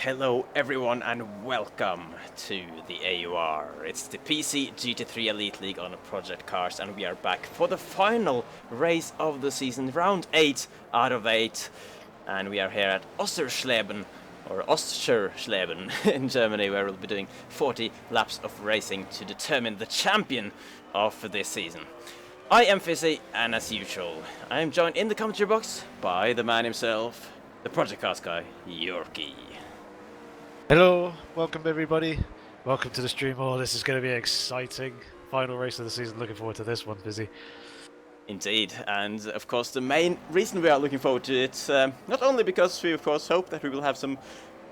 Hello everyone and welcome to the AOR. It's the PC GT3 Elite League on Project Cars and we are back for the final race of the season, round 8 out of 8. And we are here at Oschersleben, or Oschersleben in Germany, where we'll be doing 40 laps of racing to determine the champion of this season. I am Fizzy, and as usual, I am joined in the commentary box by the man himself, the Project Cars guy, Yorkie. Hello, welcome everybody. Welcome to the stream. Oh, this is going to be exciting. Final race of the season. Looking forward to this one, Busy. Indeed, and of course the main reason we are looking forward to it, not only because we of course hope that we will have some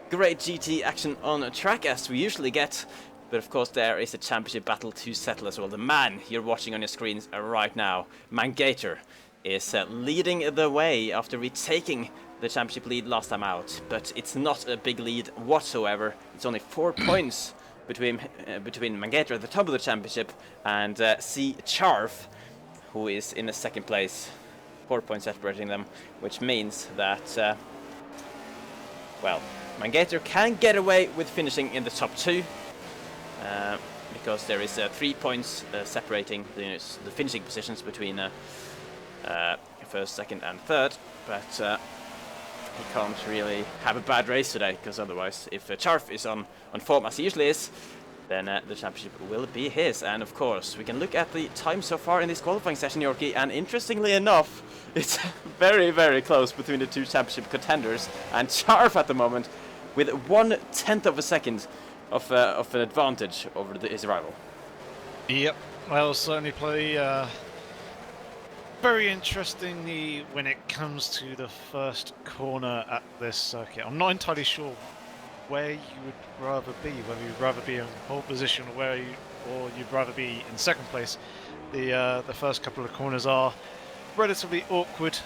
great GT action on a track as we usually get, but of course there is a championship battle to settle as well. The man you're watching on your screens right now, Mangator, is leading the way after retaking the championship lead last time out, but it's not a big lead whatsoever. It's only 4 points between Mangator at the top of the championship and C. Charf, who is in the second place. 4 points separating them, which means that, well, Mangator can get away with finishing in the top 2, because there is 3 points separating the finishing positions between first, second and third, but he can't really have a bad race today, because otherwise, if Charf is on form as he usually is, then the championship will be his. And of course, we can look at the time so far in this qualifying session, Yorkie, and interestingly enough, it's very, very close between the two championship contenders, and Charf at the moment with 1/10 of a second of an advantage over his rival. Yep, well, certainly play very interestingly when it comes to the first corner at this circuit. I'm not entirely sure where you would rather be, whether you'd rather be in pole position or where you or you'd rather be in second place. The first couple of corners are relatively awkward.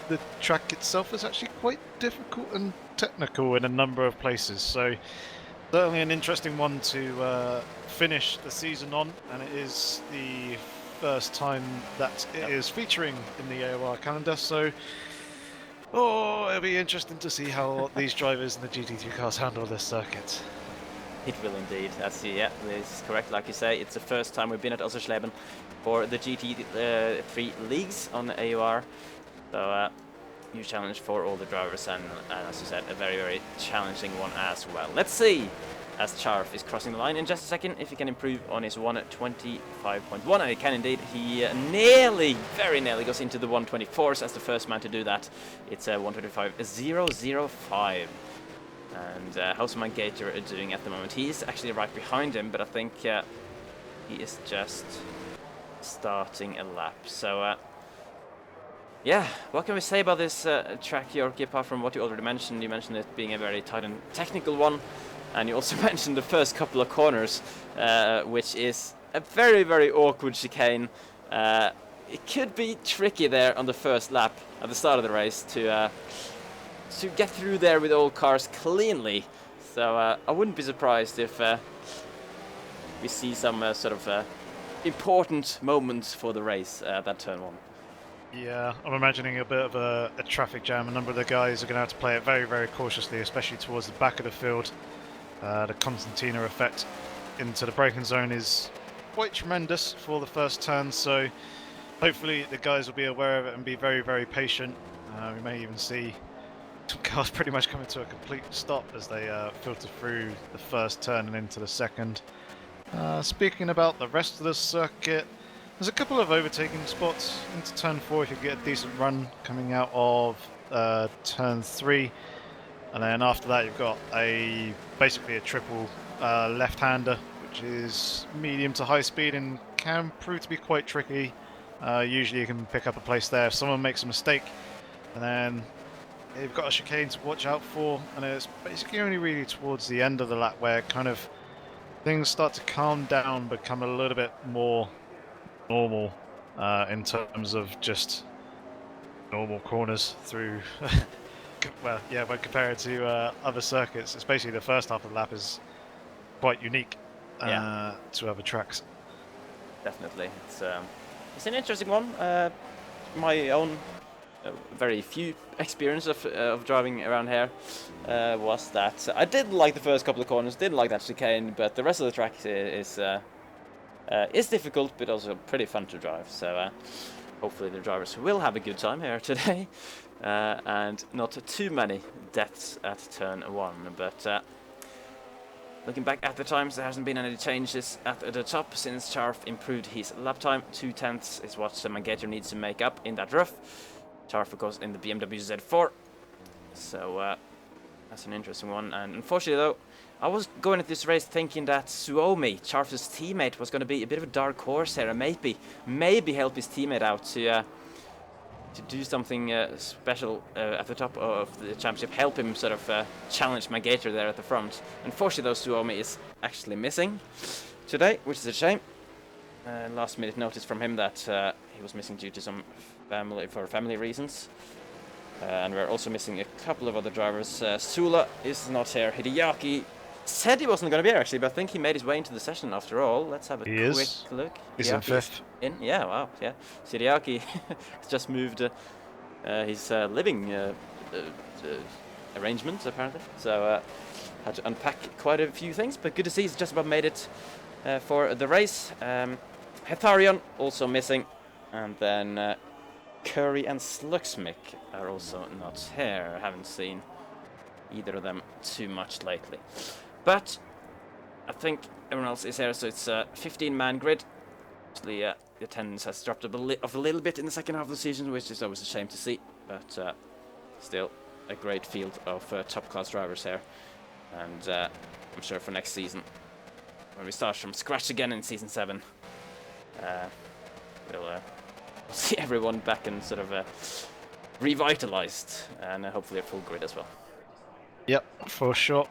The track itself is actually quite difficult and technical in a number of places, so certainly an interesting one to finish the season on, and it is the first time that it is featuring in the AOR calendar, so it'll be interesting to see how these drivers in the GT3 cars handle this circuit. It will indeed. Yeah, this is correct. Like you say, it's the first time we've been at Oschersleben for the GT3 leagues on the AOR. So, huge challenge for all the drivers, and as you said, a very, very challenging one as well. Let's see, as Charf is crossing the line in just a second, if he can improve on his 125.1, and he can indeed. He very nearly goes into the 124s as the first man to do that. It's a 125.005. And how's Gator doing at the moment? He's actually right behind him, but I think he is just starting a lap. So, yeah, what can we say about this track, Yorkie, apart from what you already mentioned? You mentioned it being a very tight and technical one, and you also mentioned the first couple of corners, which is a very, very awkward chicane. It could be tricky there on the first lap at the start of the race to get through there with all cars cleanly. So I wouldn't be surprised if we see some sort of important moments for the race at that turn one. Yeah, I'm imagining a bit of a traffic jam. A number of the guys are going to have to play it very, very cautiously, especially towards the back of the field. The Constantina effect into the braking zone is quite tremendous for the first turn, so hopefully the guys will be aware of it and be very, very patient. We may even see cars pretty much coming to a complete stop as they filter through the first turn and into the second. Speaking about the rest of the circuit, there's a couple of overtaking spots into turn 4 if you get a decent run coming out of turn 3, and then after that you've got basically a triple left-hander, which is medium to high speed and can prove to be quite tricky. Usually you can pick up a place there if someone makes a mistake, and then you've got a chicane to watch out for, and it's basically only really towards the end of the lap where kind of things start to calm down, become a little bit more normal in terms of just normal corners through. Well, yeah, when compared to other circuits, especially the first half of the lap is quite unique to other tracks. Definitely, it's an interesting one. My own very few experience of driving around here was that I did like the first couple of corners, didn't like that chicane, but the rest of the track is difficult, but also pretty fun to drive. So hopefully the drivers will have a good time here today, and not too many deaths at turn 1. But looking back at the times, there hasn't been any changes at the top since Charf improved his lap time. 2/10 is what Gator needs to make up in that rough. Charf, of course, in the BMW Z4. So that's an interesting one. And unfortunately, though, I was going at this race thinking that Suomi, Charf's teammate, was going to be a bit of a dark horse here, and maybe help his teammate out to do something special at the top of the championship, help him sort of challenge Gator there at the front. Unfortunately, though, Suomi is actually missing today, which is a shame. Last minute notice from him that he was missing due to some family reasons. And we're also missing a couple of other drivers. Sula is not here. Hideaki said he wasn't going to be here, actually, but I think he made his way into the session after all. Let's have a quick look. He's in 5th. Yeah, wow, yeah. Hideaki has just moved his living arrangements, apparently. So had to unpack quite a few things, but good to see he's just about made it for the race. Hetharion also missing, and then Curry and Sluxmick are also not here. I haven't seen either of them too much lately. But I think everyone else is here, so it's a 15-man grid. Actually, the attendance has dropped a little bit in the second half of the season, which is always a shame to see. But still a great field of top-class drivers here. And I'm sure for next season, when we start from scratch again in Season 7, we'll see everyone back and sort of revitalized, and hopefully a full grid as well. Yep, for sure.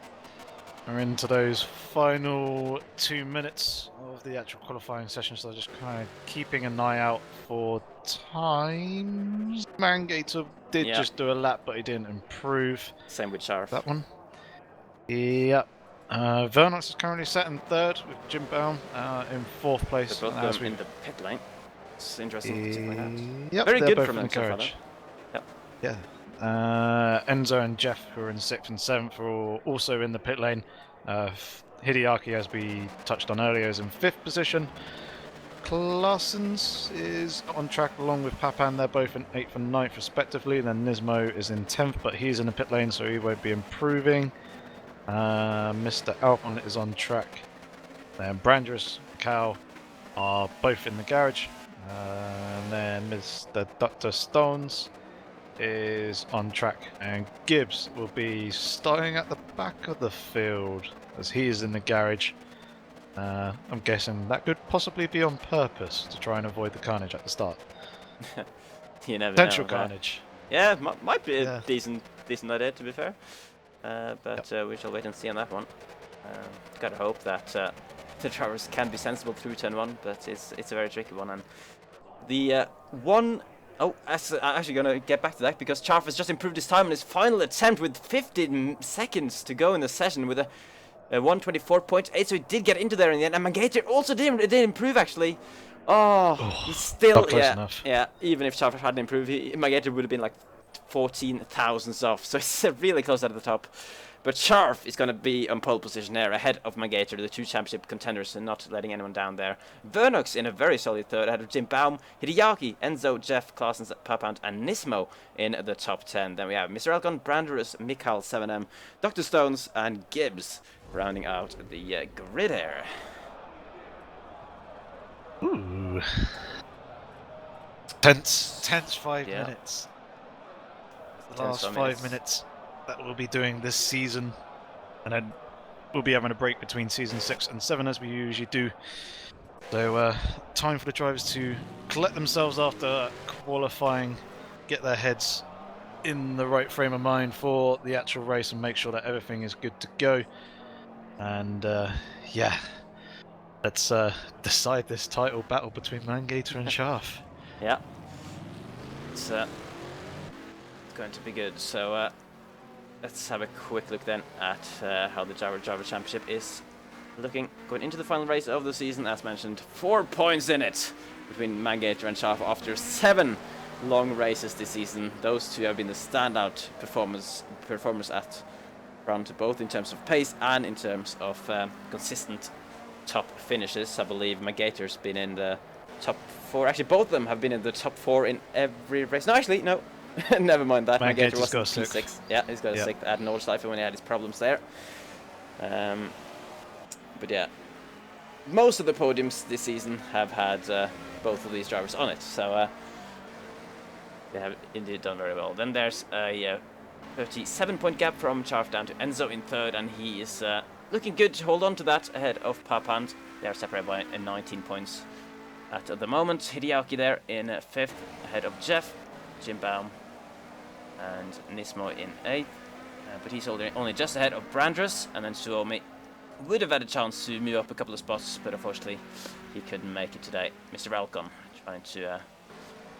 We're into those final 2 minutes of the actual qualifying session, so just kind of keeping an eye out for times. Mangator did just do a lap, but he didn't improve. Same with Sharf. That one. Yep. Vernox is currently set in third with Jim Baum in fourth place. They're both in the pit lane. It's interesting to point out. Yep, Very they're good both from in them the so far, garage. though. Yep. Yeah. Enzo and Jeff, who are in 6th and 7th, are also in the pit lane. Hideaki, as we touched on earlier, is in 5th position. Claessens is on track along with Papan. They're both in 8th and 9th respectively. Then Nismo is in 10th, but he's in the pit lane, so he won't be improving. Mr. Alpon is on track. Then Brandress, Cal are both in the garage. And then Mr. Dr. Stones is on track, and Gibbs will be starting at the back of the field as he is in the garage. I'm guessing that could possibly be on purpose to try and avoid the carnage at the start. You never Potential know. carnage. Yeah, might be a decent idea, to be fair. But Yep. we shall wait and see on that one. Gotta hope that the drivers can be sensible through turn 1, but it's a very tricky one. And the one... Oh, I'm actually going to get back to that, because Charf has just improved his time in his final attempt with 15 seconds to go in the session with a 124.8, so he did get into there in the end. And Mangator also did improve, actually. Oh, he's still... Not close enough. Yeah, even if Charf hadn't improved, Mangator would have been like 14 thousandths off, so it's really close at the top. But Sharf is going to be on pole position there, ahead of Mangator, the 2 championship contenders, and not letting anyone down there. Vernox in a very solid third, ahead of Jim Baum, Hideaki, Enzo, Jeff, Claessens, Papant, and Nismo in the top 10. Then we have Mr. Elkon, Branderus, Mikhail 7M, Dr. Stones, and Gibbs rounding out the grid here. Ooh. Tense 5 minutes. The last 5 minutes that we'll be doing this season, and then we'll be having a break between season 6 and 7 as we usually do. So time for the drivers to collect themselves after qualifying, get their heads in the right frame of mind for the actual race, and make sure that everything is good to go. And yeah, let's decide this title battle between Mangator and Sharf. Yeah, it's going to be good. So let's have a quick look then at how the Driver Championship is looking going into the final race of the season. As mentioned, 4 points in it between Mangator and Sharf after 7 long races this season. Those two have been the standout performers at front, both in terms of pace and in terms of consistent top finishes. I believe Mangator's been in the top 4. Actually, both of them have been in the top 4 in every race. No, actually, no. Never mind that. Mangator was P6. Yeah, he's got a 6th at Nordschleife when he had his problems there. But yeah, most of the podiums this season have had both of these drivers on it. So they have indeed done very well. Then there's a 37-point gap from Charf down to Enzo in 3rd, and he is looking good to hold on to that ahead of Papand. They are separated by 19 points at the moment. Hideaki there in 5th, ahead of Jeff, Jim Baum, and Nismo in 8th. But he's only just ahead of Brandress, and then Suomi would have had a chance to move up a couple of spots, but unfortunately he couldn't make it today. Mr. Alcon trying to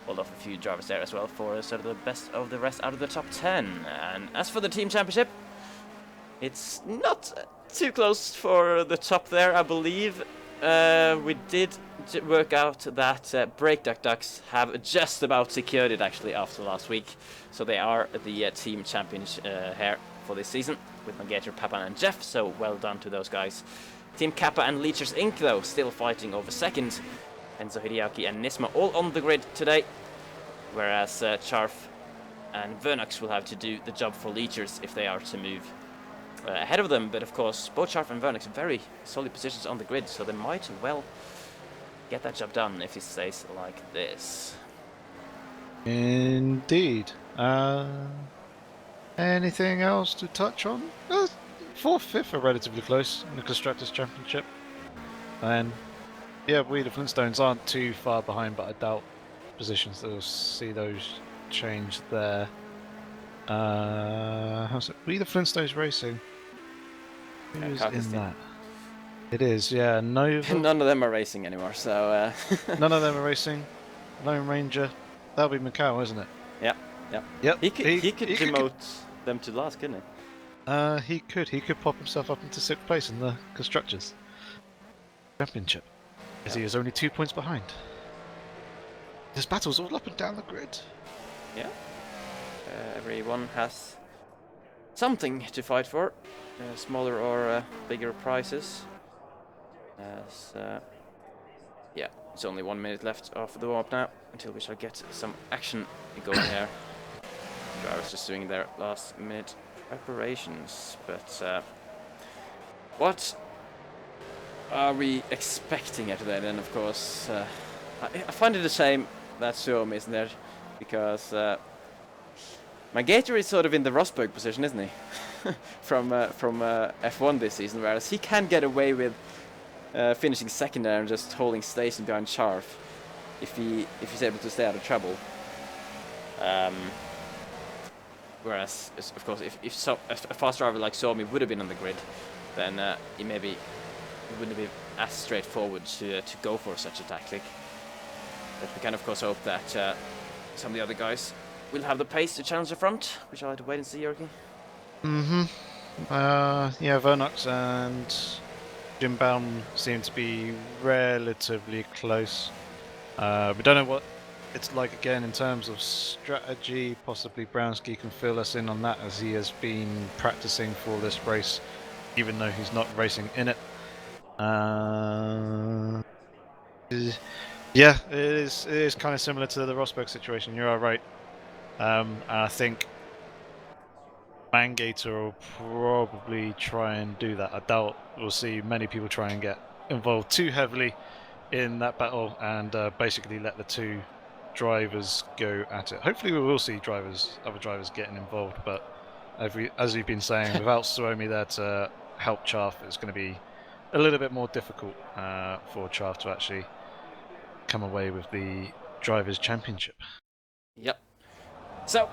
hold off a few drivers there as well for sort of the best of the rest out of the top 10. And as for the team championship, it's not too close for the top there, I believe. We did work out that Brake Ducks have just about secured it actually after last week, so they are the team champions here for this season with Mangator, Papan and Jeff, so well done to those guys. Team Kappa and Leechers Inc. though still fighting over 2nd. Enzo, Hideaki and Nisma all on the grid today, whereas Charf and Vernox will have to do the job for Leechers if they are to move ahead of them. But of course, both Charf and Vernox are very solid positions on the grid, so they might well get that job done if it stays like this. Indeed. Anything else to touch on? 4th, 5th are relatively close in the Constructors' Championship. And yeah, we the Flintstones aren't too far behind, but I doubt positions that we'll see those change there. How's it? We the Flintstones Racing. Who's in that? It is, yeah. Nova. None of them are racing anymore, so... None of them are racing. Lone Ranger. That'll be Macau, isn't it? Yeah, yeah. Yep. He could demote them to last, couldn't he? He could. He could pop himself up into 6th place in the Constructors Championship. As he is only 2 points behind. This battle's all up and down the grid. Yeah. Everyone has something to fight for. Smaller or bigger prizes. Yeah, it's only 1 minute left of the warm-up now, until we shall get some action going here. Drivers just doing their last minute preparations, but what are we expecting at that end? Of course, I find it a shame that Suomi isn't there, because Mangator is sort of in the Rosberg position, isn't he? from F1 this season, whereas he can get away with finishing second there and just holding station behind Charf if he's able to stay out of trouble. Whereas, of course, if a fast driver like Suomi would have been on the grid, then he wouldn't be as straightforward to go for such a tactic. But we can, of course, hope that some of the other guys will have the pace to challenge the front. We shall have to wait and see, Yorkie. Yeah, Vernox and Jim Baum seem to be relatively close. We don't know what it's like again in terms of strategy. Possibly Brownski can fill us in on that, as he has been practicing for this race, even though he's not racing in it. Yeah, it is kind of similar to the Rosberg situation. You are right. I think Mangator will probably try and do that. I doubt we'll see many people try and get involved too heavily in that battle and basically let the two drivers go at it. Hopefully we will see other drivers getting involved, but as you've been saying, without Suomi there to help Chaff, it's going to be a little bit more difficult for Chaff to actually come away with the Drivers' Championship. Yep. So,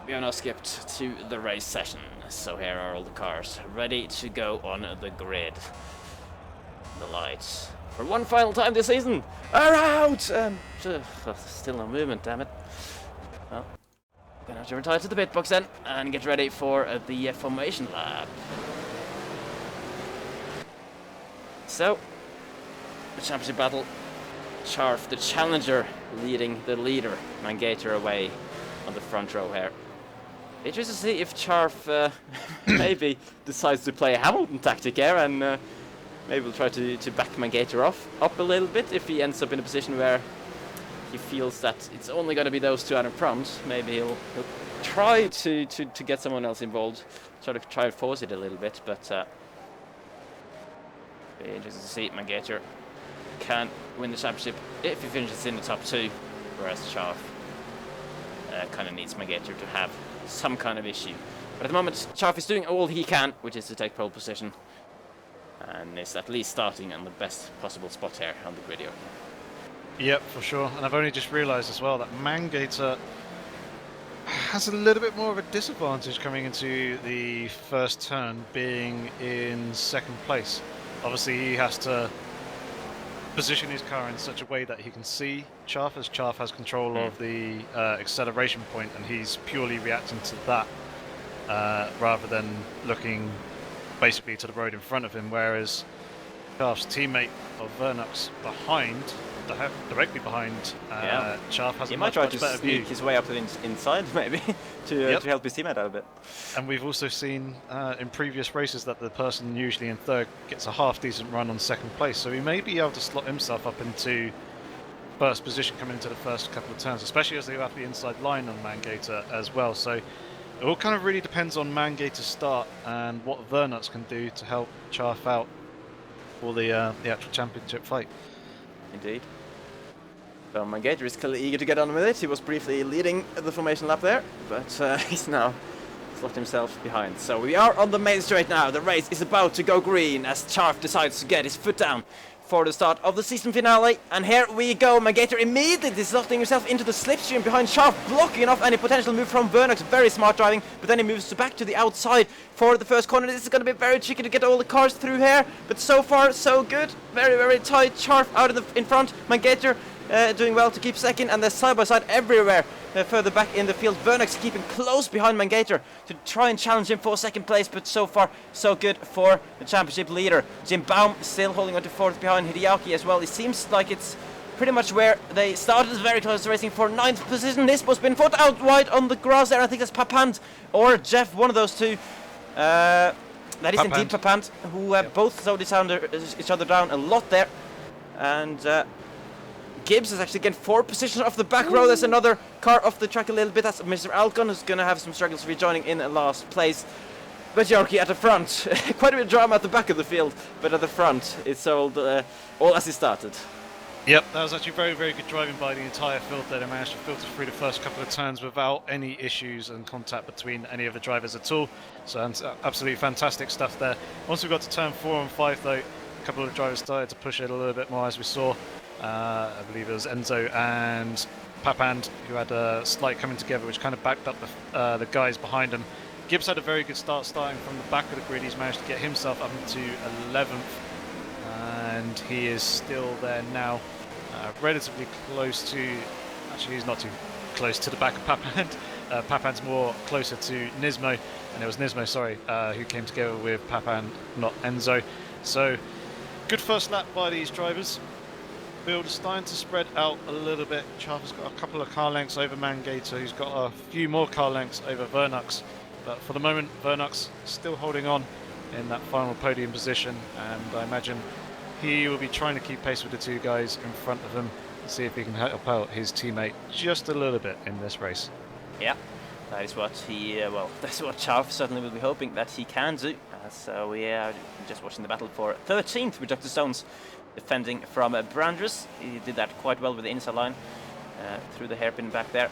we are now skipped to the race session. So here are all the cars ready to go on the grid. The lights, for one final time this season, are out! Still no movement, damn it. Well, we're gonna have to retire to the pit box then, and get ready for the formation lap. So, the championship battle. Charf, the challenger, leading the leader, Mangator, away on the front row here. Interesting to see if Charf maybe decides to play a Hamilton tactic here, and maybe we'll try to back Mangator up a little bit if he ends up in a position where he feels that it's only going to be those two out in front. Maybe he'll try to get someone else involved, try to force it a little bit, but be interesting to see. Mangator can win the championship if he finishes in the top two, whereas Charf kind of needs Mangator to have some kind of issue. But at the moment, Charf is doing all he can, which is to take pole position, and is at least starting on the best possible spot here on the grid. Yep, for sure. And I've only just realised as well that Mangator has a little bit more of a disadvantage coming into the first turn, being in second place. Obviously, he has to position his car in such a way that he can see Chaff, as Chaff has control of the acceleration point, and he's purely reacting to that rather than looking basically to the road in front of him, whereas Chaff's teammate of Vernox behind, directly behind Chaff, has a much better view. He might try to sneak his way up to the inside, maybe, to help his teammate out a bit. And we've also seen in previous races that the person usually in third gets a half-decent run on second place, so he may be able to slot himself up into first position coming into the first couple of turns, especially as they have the inside line on Mangator as well. So it all kind of really depends on Mangator's start and what Vernox can do to help Chaff out for the actual championship fight. Indeed. So Mangator is clearly eager to get on with it. He was briefly leading the formation lap there, but he's now slot himself behind. So we are on the main straight now. The race is about to go green as Charf decides to get his foot down for the start of the season finale. And here we go. Mangator immediately slotting himself into the slipstream behind Sharp, blocking off any potential move from Vernox. Very smart driving, but then he moves back to the outside for the first corner. This is going to be very tricky to get all the cars through here, but so far so good. Very, very tight. Sharp out in front. Mangator doing well to keep second, and they're side by side everywhere. Further back in the field, Vernox keeping close behind Mangator to try and challenge him for second place, but so far so good for the championship leader. Jim Baum still holding on to fourth behind Hideaki as well. It seems like it's pretty much where they started, very close to racing for 9th position. Nisbo's been fought out wide on the grass there. I think that's Papand or Jeff, one of those two. That is indeed Papand, who both slowed each other down a lot there. And Gibbs is actually getting 4 positions off the back row. There's another car off the track a little bit. That's Mr. Alcon, who's going to have some struggles rejoining in last place. But Yorkie at the front. Quite a bit of drama at the back of the field, but at the front it's all as it started. Yep, that was actually very, very good driving by the entire field there. They managed to filter through the first couple of turns without any issues and contact between any of the drivers at all. So absolutely fantastic stuff there. Once we got to turn 4 and 5 though, a couple of drivers started to push it a little bit more, as we saw. I believe it was Enzo and Papand who had a slight coming together, which kind of backed up the guys behind him. Gibbs had a very good start, starting from the back of the grid. He's managed to get himself up into 11th, and he is still there now, relatively close to. Actually, he's not too close to the back of Papand. Papand's more closer to Nismo, and it was Nismo, sorry, who came together with Papand, not Enzo. So, good first lap by these drivers. Field is starting to spread out a little bit. Charles has got a couple of car lengths over Mangator, who's got a few more car lengths over Vernox. But for the moment, Vernox still holding on in that final podium position, and I imagine he will be trying to keep pace with the 2 guys in front of him and see if he can help out his teammate just a little bit in this race. Yeah, that is what that's what Charles certainly will be hoping that he can do. So we are just watching the battle for 13th with Dr. Stones defending from Brandress. He did that quite well with the inside line through the hairpin back there.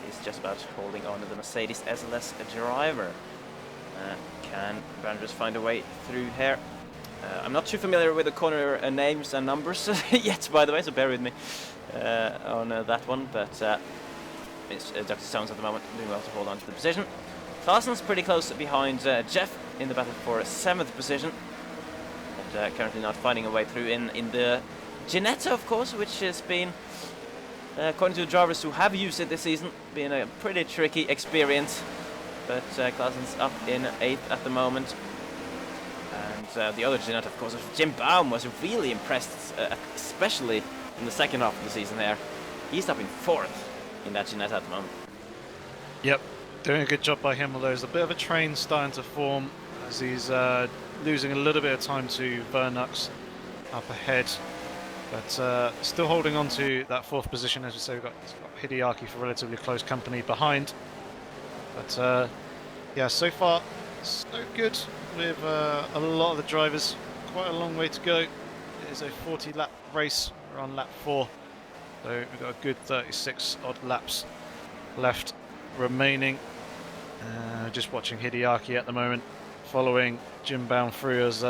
He's just about holding on to the Mercedes SLS driver. Can Brandress find a way through here? I'm not too familiar with the corner names and numbers yet, by the way, so bear with me on that one. But it's Dr. Stones at the moment doing well to hold on to the position. Claessen's pretty close behind Jeff in the battle for 7th position. But currently not finding a way through in the Ginetta, of course, which has been, according to the drivers who have used it this season, been a pretty tricky experience. But Claessen's up in 8th at the moment. And the other Ginetta, of course, Jim Baum was really impressed, especially in the second half of the season there. He's up in 4th in that Ginetta at the moment. Yep, doing a good job by him, although there's a bit of a train starting to form as he's losing a little bit of time to Vernox up ahead. But still holding on to that 4th position. As we say, we've got Hideaki for relatively close company behind. But yeah, so far so good with a lot of the drivers. Quite a long way to go. It is a 40-lap race. We're on lap 4, so we've got a good 36 odd laps left remaining. Just watching Hideaki at the moment, following Jim Baum through, as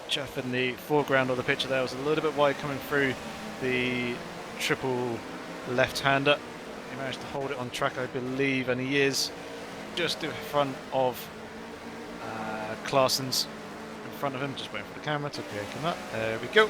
Jeff in the foreground of the picture there was a little bit wide coming through the triple left-hander. He managed to hold it on track, I believe, and he is just in front of Claessen's in front of him. Just waiting for the camera to pick him up. There we go.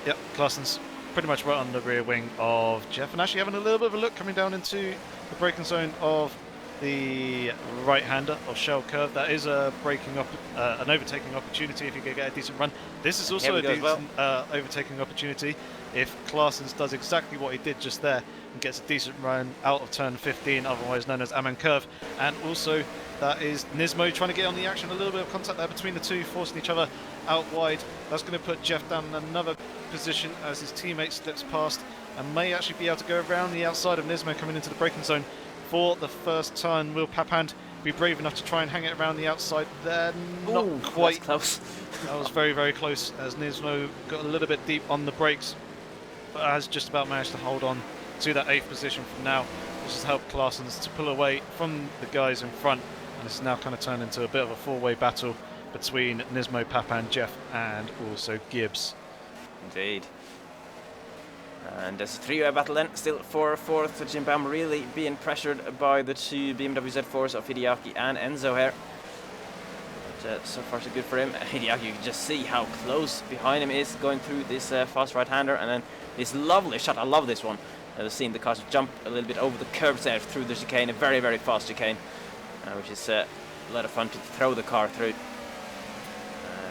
Yep, Claessen's pretty much right on the rear wing of Jeff, and actually having a little bit of a look coming down into the braking zone of the right-hander of Shell Curve. That is a an overtaking opportunity if you can get a decent run. This is also a decent overtaking opportunity if Claessen's does exactly what he did just there and gets a decent run out of turn 15, otherwise known as Aman Curve. And also that is Nismo trying to get on the action. A little bit of contact there between the two, forcing each other out wide. That's going to put Jeff down in another position as his teammate slips past and may actually be able to go around the outside of Nismo coming into the braking zone for the first turn. Will Papand be brave enough to try and hang it around the outside there? Not quite. Close. That was very, very close as Nismo got a little bit deep on the brakes, but has just about managed to hold on to that 8th position from now, which has helped Claessen's to pull away from the guys in front, and it's now kind of turned into a bit of a 4-way battle between Nismo, Papand, Jeff and also Gibbs. Indeed. And there's a three-way battle then, still for fourth. Jim Baum really being pressured by the two BMW Z4s of Hideaki and Enzo here. But so far so good for him. Hideaki, you can just see how close behind him is going through this fast right-hander, and then this lovely shot. I love this one. Seeing the cars jump a little bit over the curbs there through the chicane, a very, very fast chicane, which is a lot of fun to throw the car through.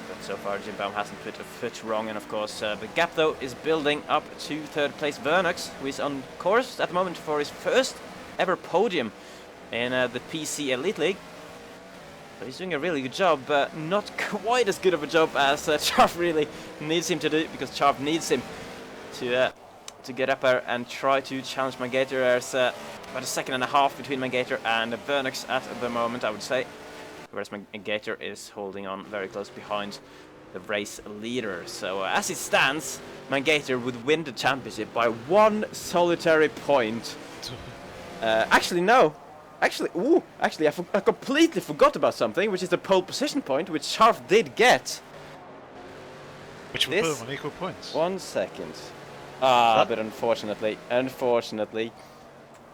But so far Jim Baum hasn't put a foot wrong, and of course the gap though is building up to third place Vernox, who is on course at the moment for his first ever podium in the PC Elite League. So he's doing a really good job, but not quite as good of a job as Charf really needs him to do, because Charf needs him to get up there and try to challenge Mangator. There's about a second and a half between Mangator and Vernox at the moment, I would say. Whereas Mangator is holding on very close behind the race leader. So as it stands, Mangator would win the championship by one solitary point. Actually, no. Actually, I completely forgot about something, which is the pole position point, which Charf did get. Which will put him on equal points. 1 second. But unfortunately,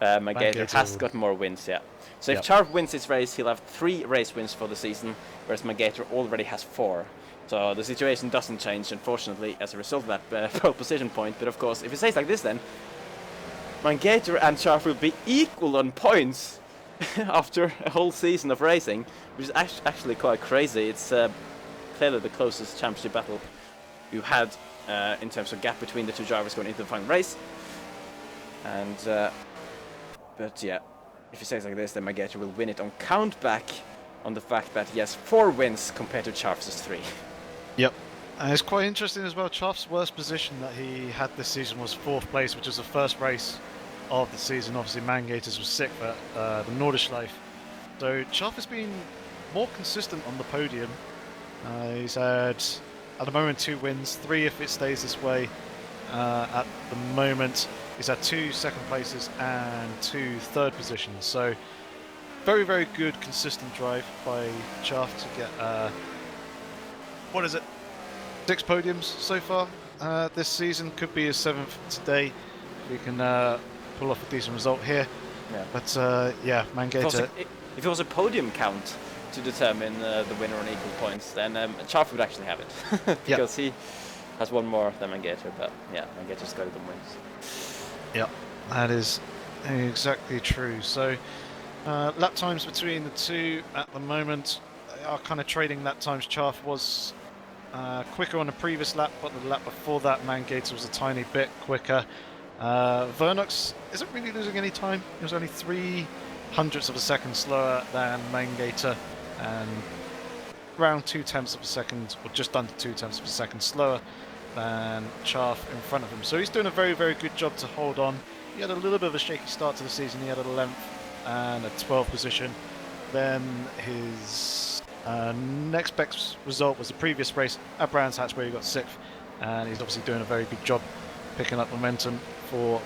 Mangator has got more wins, yeah. So if Charf wins this race, he'll have 3 race wins for the season, whereas Mangator already has 4. So the situation doesn't change, unfortunately, as a result of that pole position point. But of course, if it stays like this, then Mangator and Charf will be equal on points after a whole season of racing, which is actually quite crazy. It's clearly the closest championship battle you had in terms of gap between the two drivers going into the final race. And but yeah, if it stays like this, then Mangator will win it on countback on the fact that he has 4 wins compared to Charf's 3. Yep. And it's quite interesting as well. Charf's worst position that he had this season was 4th place, which was the first race of the season. Obviously, Mangator's was 6th at the Nordschleife. So Charf has been more consistent on the podium. He's had, at the moment, 2 wins, 3 if it stays this way. At the moment, he's had 2 second places and 2 third positions. So very, very good, consistent drive by Charf to get, 6 podiums so far this season. Could be his 7th today. We can pull off a decent result here. Yeah. But yeah, Mangator. If it was a podium count to determine the winner on equal points, then Charf would actually have it. Because he has 1 more than Mangator. But yeah, Mangator's got them wins. Yep, that is exactly true. So lap times between the two at the moment are kind of trading lap times. Charf was quicker on the previous lap, but the lap before that, Mangator was a tiny bit quicker. Vernox isn't really losing any time. He was only 0.03 of a second slower than Mangator, and around 0.2 of a second, or just under 0.2 of a second slower than Charf in front of him. So he's doing a very, very good job to hold on. He had a little bit of a shaky start to the season. He had a 11th and a 12th position. Then his next best result was the previous race at Brands Hatch, where he got 6th, and he's obviously doing a very good job picking up momentum for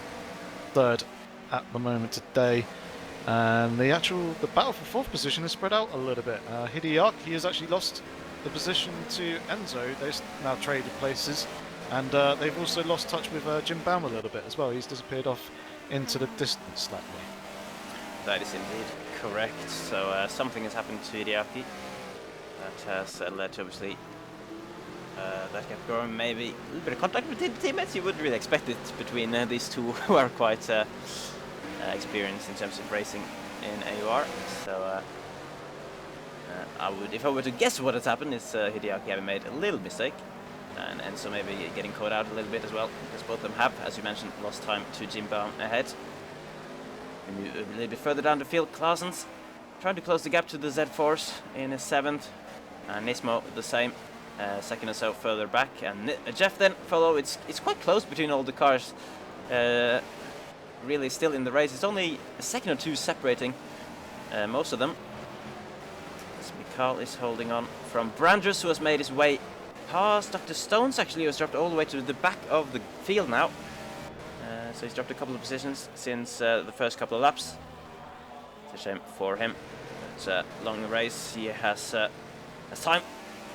3rd at the moment today. And the battle for 4th position is spread out a little bit. Hideaki has actually lost the position to Enzo. They've now traded places, and they've also lost touch with Jim Baum a little bit as well. He's disappeared off into the distance slightly. That is indeed correct. So something has happened to Hideaki that has led to obviously that kept growing, maybe a little bit of contact with the teammates. You wouldn't really expect it between these two who are quite experienced in terms of racing in AOR. So if I were to guess what has happened, is Hideaki having made a little mistake, and Enzo maybe getting caught out a little bit as well, because both of them have, as you mentioned, lost time to Jim Baum ahead. A little bit further down the field, Clausen's trying to close the gap to the Z4s in his 7th, and Nismo the same, 2nd or so further back, and Jeff then follow. It's quite close between all the cars, really still in the race. It's only a second or 2 separating most of them. As Mikael is holding on from Brandrus, who has made his way past Dr. Stones, actually, who has dropped all the way to the back of the field now. So he's dropped a couple of positions since the first couple of laps. It's a shame for him. But along the race, he has time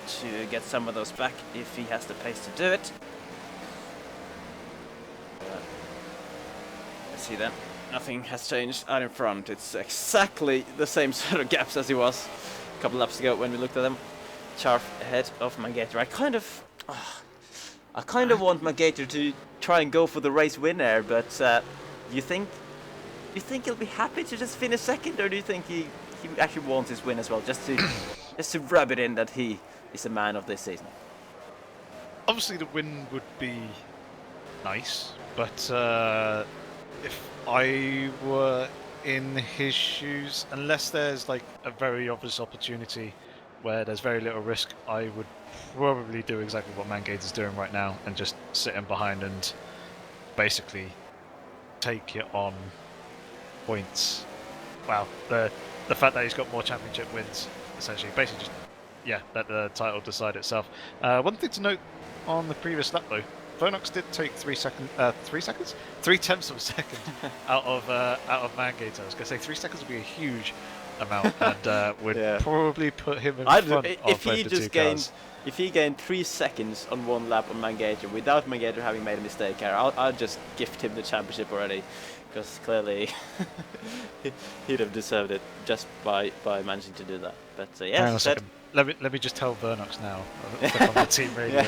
to get some of those back if he has the pace to do it. see then. Nothing has changed out in front. It's exactly the same sort of gaps as it was a couple laps ago when we looked at them. Charf ahead of Mangator. I kind of want Mangator to try and go for the race winner, but do you think he'll be happy to just finish second, or do you think he actually wants his win as well, just to rub it in that he is the man of this season? Obviously, the win would be nice, but if I were in his shoes, unless there's like a very obvious opportunity where there's very little risk, I would probably do exactly what Mangator's doing right now and just sit in behind and basically take it on points. Wow, the fact that he's got more championship wins, essentially, basically just, yeah, let the title decide itself. One thing to note on the previous lap though, Vernox did take 3 tenths of a second out of Mangator. I was going to say 3 seconds would be a huge amount and would probably put him in front of the two cars. If he gained 3 seconds on one lap on Mangator without Mangator having made a mistake here, I'll just gift him the championship already, because clearly he'd have deserved it just by managing to do that. But yeah, hang on a second. Let me just tell Vernox now. On the team radio.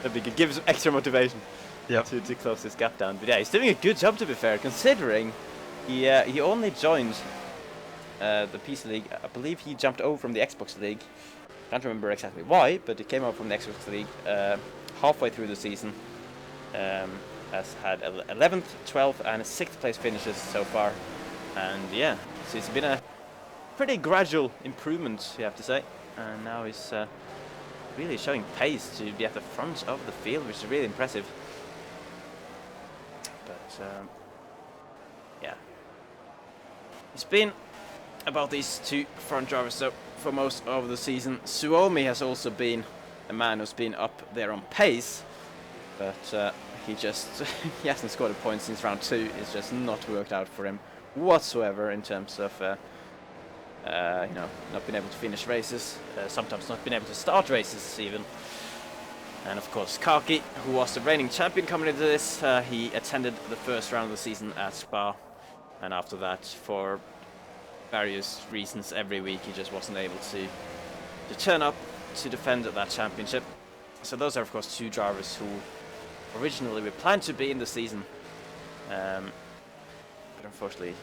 That'd be good. Give him some extra motivation to close this gap down. But yeah, he's doing a good job, to be fair, considering he only joined the PC League. I believe he jumped over from the Xbox League. Can't remember exactly why, but he came over from the Xbox League halfway through the season. Has had 11th, 12th, and 6th place finishes so far. And yeah, so it's been a pretty gradual improvement, you have to say. And now he's really showing pace to be at the front of the field, which is really impressive. But yeah, it's been about these two front drivers so for most of the season. Suomi has also been a man who's been up there on pace, but he hasn't scored a point since round 2. It's just not worked out for him whatsoever in terms of not being able to finish races, sometimes not being able to start races even. And of course Kaki, who was the reigning champion coming into this, he attended the first round of the season at Spa, and after that, for various reasons, every week he just wasn't able to turn up to defend that championship. So those are of course two drivers who originally we planned to be in the season, but unfortunately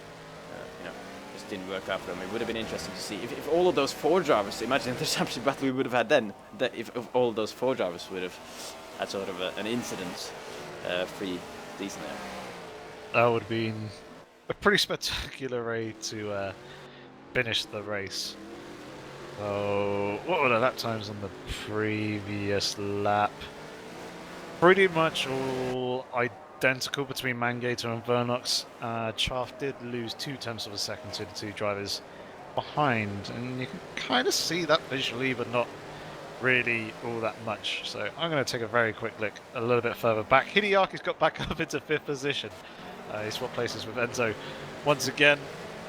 just didn't work out for them. It would have been interesting to see if all of those 4 drivers, imagine the championship battle we would have had then, if all of those 4 drivers would have had sort of an incident free season there. That would have been a pretty spectacular way to finish the race. So what were the lap times on the previous lap? Pretty much all identical between Mangator and Vernox. Chaff did lose 2 tenths of a second to the 2 drivers behind, and you can kind of see that visually, but not really all that much. So I'm going to take a very quick look a little bit further back. Hideaki's got back up into 5th position. He swapped places with Enzo once again,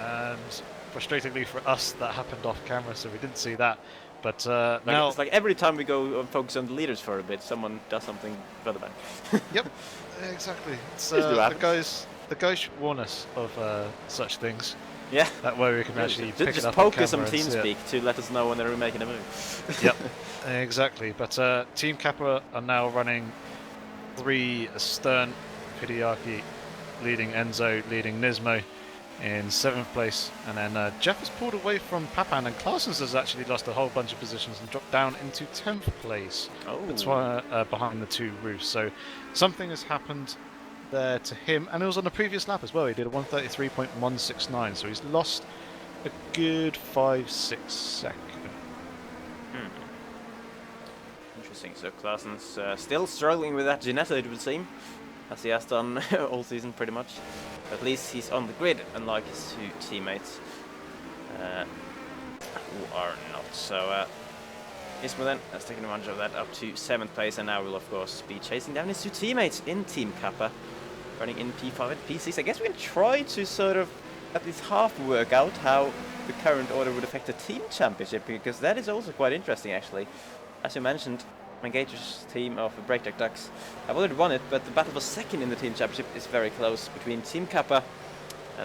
and frustratingly for us, that happened off camera, so we didn't see that. But now it's like every time we go and focus on the leaders for a bit, someone does something further back. Yep, exactly. It's, the guys should warn us of such things. Yeah. That way we can actually pick it just up poke on us some camera and TeamSpeak to let us know when they're making a move. Yep, exactly. But Team Kappa are now running 3 astern. Hideaki leading Enzo, leading Nismo in 7th place, and then Jeff has pulled away from Papan, and Claessens has actually lost a whole bunch of positions and dropped down into 10th place. Oh. That's why behind the 2 roofs. So something has happened there to him, and it was on the previous lap as well. He did a 133.169, so he's lost a good 5-6 seconds. Interesting. So Claessens still struggling with that Ginetta, it would seem, as he has done all season pretty much. But at least he's on the grid, unlike his 2 teammates who are not. So Isma then has taken advantage of that up to 7th place, and now will of course be chasing down his 2 teammates in Team Kappa, running in P5 and P6. I guess we can try to sort of at least half work out how the current order would affect the team championship, because that is also quite interesting actually. As you mentioned, Mangator's team of Breakduck Ducks have already won it, but the battle for second in the team championship is very close between Team Kappa.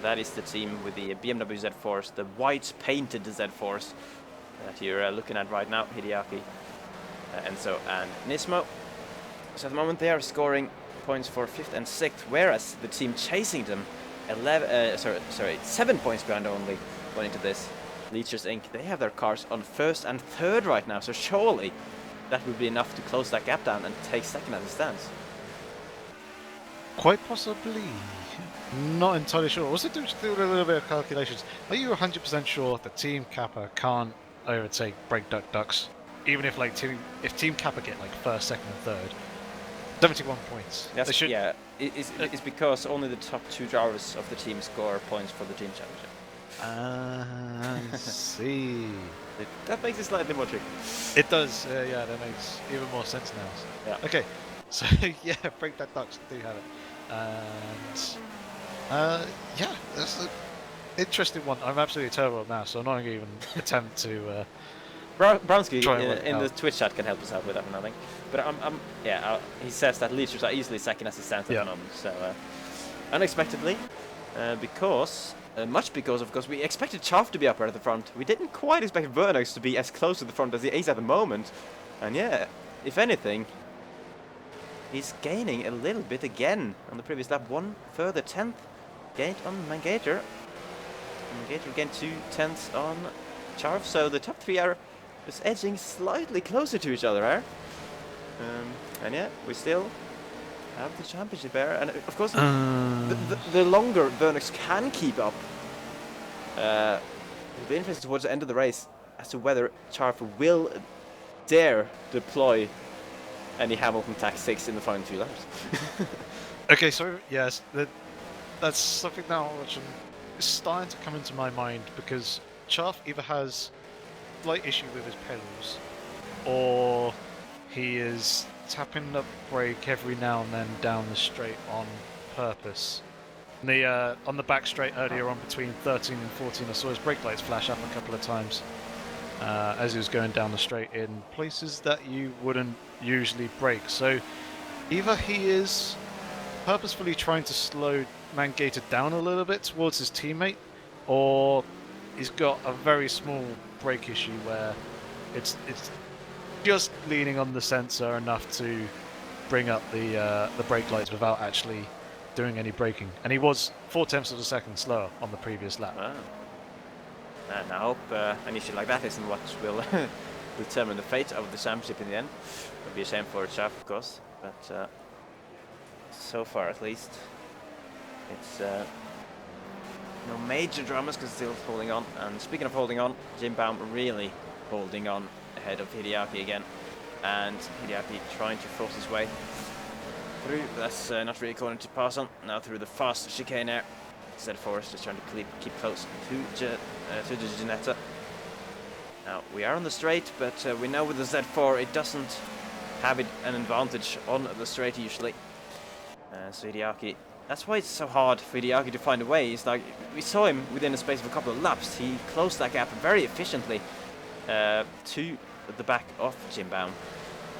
That is the team with the BMW Z-Force, the white painted Z-Force that you're looking at right now, Hideaki, Enzo and Nismo. So at the moment they are scoring points for 5th and 6th, whereas the team chasing them 7 points behind only going into this. Leechers Inc., they have their cars on 1st and 3rd right now, so surely that would be enough to close that gap down and take second as it stands. Quite possibly. Not entirely sure. Also, do a little bit of calculations. Are you 100% sure that Team Kappa can't overtake Breakduck Ducks? Even if if Team Kappa get like 1st, 2nd and 3rd, 71 points. That's, yeah, it's because only the top 2 drivers of the team score points for the team championship. I see. That makes it slightly more tricky. It does, yeah, that makes even more sense now. Yeah. Okay, so yeah, Breakduck Ducks do have it. And yeah, that's an interesting one. I'm absolutely terrible now, so I'm not going to even attempt to... Brownsky in the Twitch chat can help us out with that one, I think. But he says that Leechers are easily second as it stands at the moment. So unexpectedly, because of course we expected Chaff to be up right at the front. We didn't quite expect Vernox to be as close to the front as he is at the moment. And yeah, if anything, he's gaining a little bit again on the previous lap. 1 further 10th gained on Mangator. Mangator gained 2 tenths on Charf, so the top 3 are just edging slightly closer to each other, and yeah, we still have the championship there. And of course, the longer Vernox can keep up, it'll be interesting towards the end of the race as to whether Charf will dare deploy any Hamilton tactics in the final few laps. Okay, so yes, that's something now which is starting to come into my mind, because Chaff either has a slight issue with his pedals, or he is tapping the brake every now and then down the straight on purpose. On the back straight earlier on between 13 and 14, I saw his brake lights flash up a couple of times as he was going down the straight in places that you wouldn't usually brake. So either he is purposefully trying to slow Mangator down a little bit towards his teammate, or he's got a very small brake issue where it's just leaning on the sensor enough to bring up the brake lights without actually doing any braking. And he was 4/10 of a second slower on the previous lap. Ah. And I hope an issue like that isn't what will determine the fate of the championship in the end. It would be a shame for Chaff, of course, but so far at least, it's no major dramas because still holding on. And speaking of holding on, Jim Baum really holding on ahead of Hideaki again, and Hideaki trying to force his way through. That's not really going to pass on. Now through the fast chicane there. Z-Force just trying to keep close to the Ginetta. Now we are on the straight, but we know with the Z4 it doesn't have an advantage on the straight usually. So Hideaki, that's why it's so hard for Hideaki to find a way. It's like we saw him within the space of a couple of laps. He closed that gap very efficiently to the back of Jim Baum.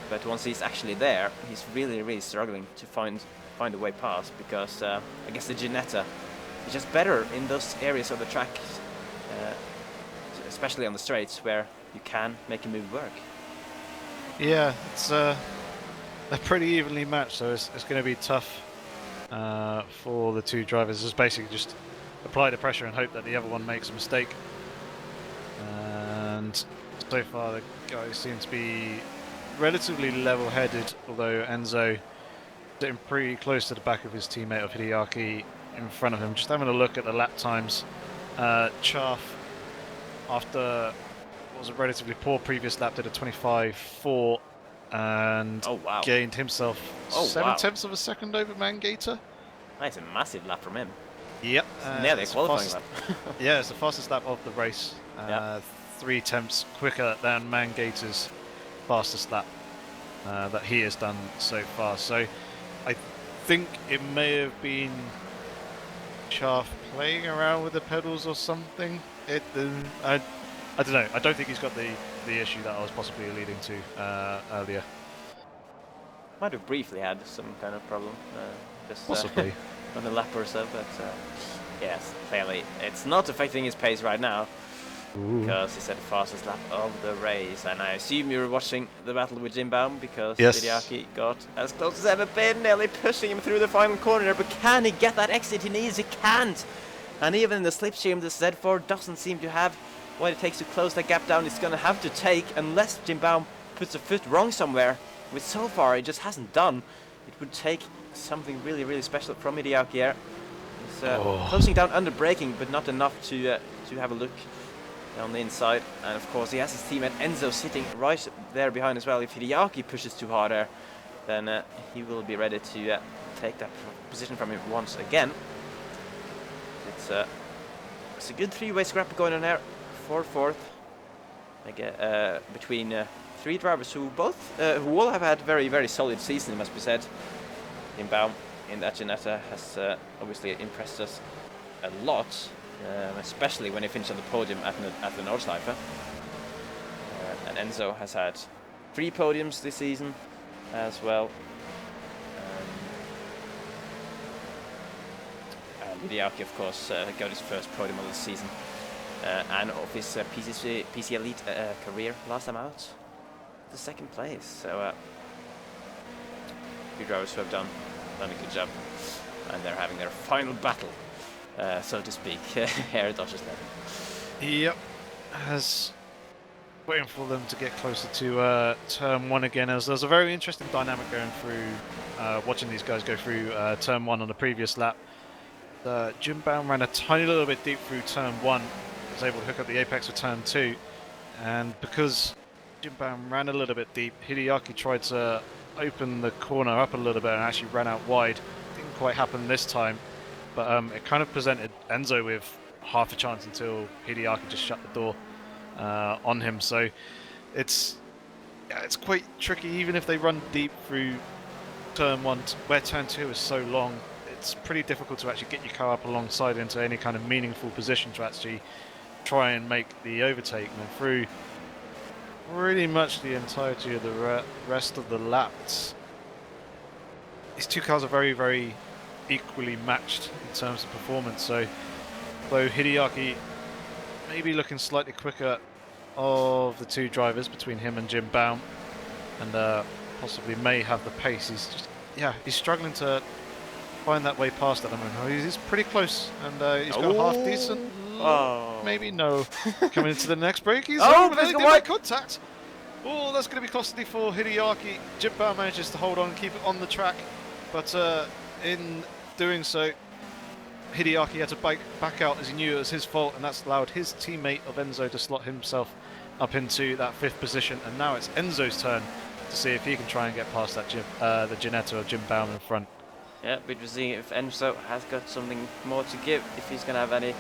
But once he's actually there, he's really struggling to find a way past, because I guess the Ginetta is just better in those areas of the track, especially on the straights where you can make a move work. Yeah, it's they're pretty evenly matched, so it's going to be tough for the two drivers. It's basically just apply the pressure and hope that the other one makes a mistake. And so far the guys seem to be relatively level-headed, although Enzo sitting pretty close to the back of his teammate of Hideaki in front of him. Just having a look at the lap times. Chaff, after what was a relatively poor previous lap, did a 25.4 and gained himself 7/10 of a second over Mangator. That's a massive lap from him. Yep. Nearly a qualifying lap. Yeah, it's the fastest lap of the race. 3/10 quicker than Mangator's fastest lap that he has done so far. So I think it may have been Chaff playing around with the pedals or something. I don't know. I don't think he's got the issue that I was possibly alluding to earlier. might have briefly had some kind of problem, just Possibly. on a lap or so, but yes, clearly it's not affecting his pace right now. Because he's at the fastest lap of the race, and I assume you were watching the battle with Jim Baum, because Yes. Hideaki got as close as ever been, nearly pushing him through the final corner there, but can he get that exit he needs? He can't! And even in the slipstream, the Z4 doesn't seem to have what it takes to close that gap down. It's gonna have to take, unless Jim Baum puts a foot wrong somewhere, which so far it just hasn't done. It would take something really, really special from Hideaki here. He's closing down under braking, but not enough to have a look down the inside, and of course he has his teammate Enzo sitting right there behind as well. If Hideaki pushes too hard there, then he will be ready to take that position from him once again. It's a good three-way scrap going on there for fourth, between three drivers who all have had very, very solid seasons, it must be said. Jim Baum in that Ginetta has obviously impressed us a lot. Especially when he finished on the podium at the Nordschleife. And Enzo has had 3 podiums this season as well. And Hideaki, of course, got his first podium of the season. And of his PC Elite career last time out, the 2nd place. So, a few drivers who have done a good job. And they're having their final battle, so to speak, here at Oschersleben. Yep, waiting for them to get closer to turn 1 again. As there's a very interesting dynamic going through, watching these guys go through turn 1 on the previous lap. Jim Baum ran a tiny little bit deep through turn 1, was able to hook up the apex for turn 2, and because Jim Baum ran a little bit deep, Hideaki tried to open the corner up a little bit and actually ran out wide. Didn't quite happen this time. But it kind of presented Enzo with half a chance until Hideaki just shut the door on him. So it's quite tricky, even if they run deep through turn 1, where turn 2 is so long. It's pretty difficult to actually get your car up alongside into any kind of meaningful position to actually try and make the overtake. And through pretty much the entirety of the rest of the laps, these two cars are very, very equally matched in terms of performance. So though Hideaki may be looking slightly quicker of the 2 drivers between him and Jim Baum, and possibly may have the pace, he's struggling to find that way past at the moment. He's pretty close, and he's got a half decent, maybe no, coming into the next break. He's make contact. Oh, that's going to be costly for Hideaki. Jim Baum manages to hold on and keep it on the track, but in doing so, Hideaki had to back out as he knew it was his fault, and that's allowed his teammate of Enzo to slot himself up into that 5th position. And now it's Enzo's turn to see if he can try and get past that the Ginetta of Jim Baum in front. Yeah, but we'll see if Enzo has got something more to give, if he's going to have any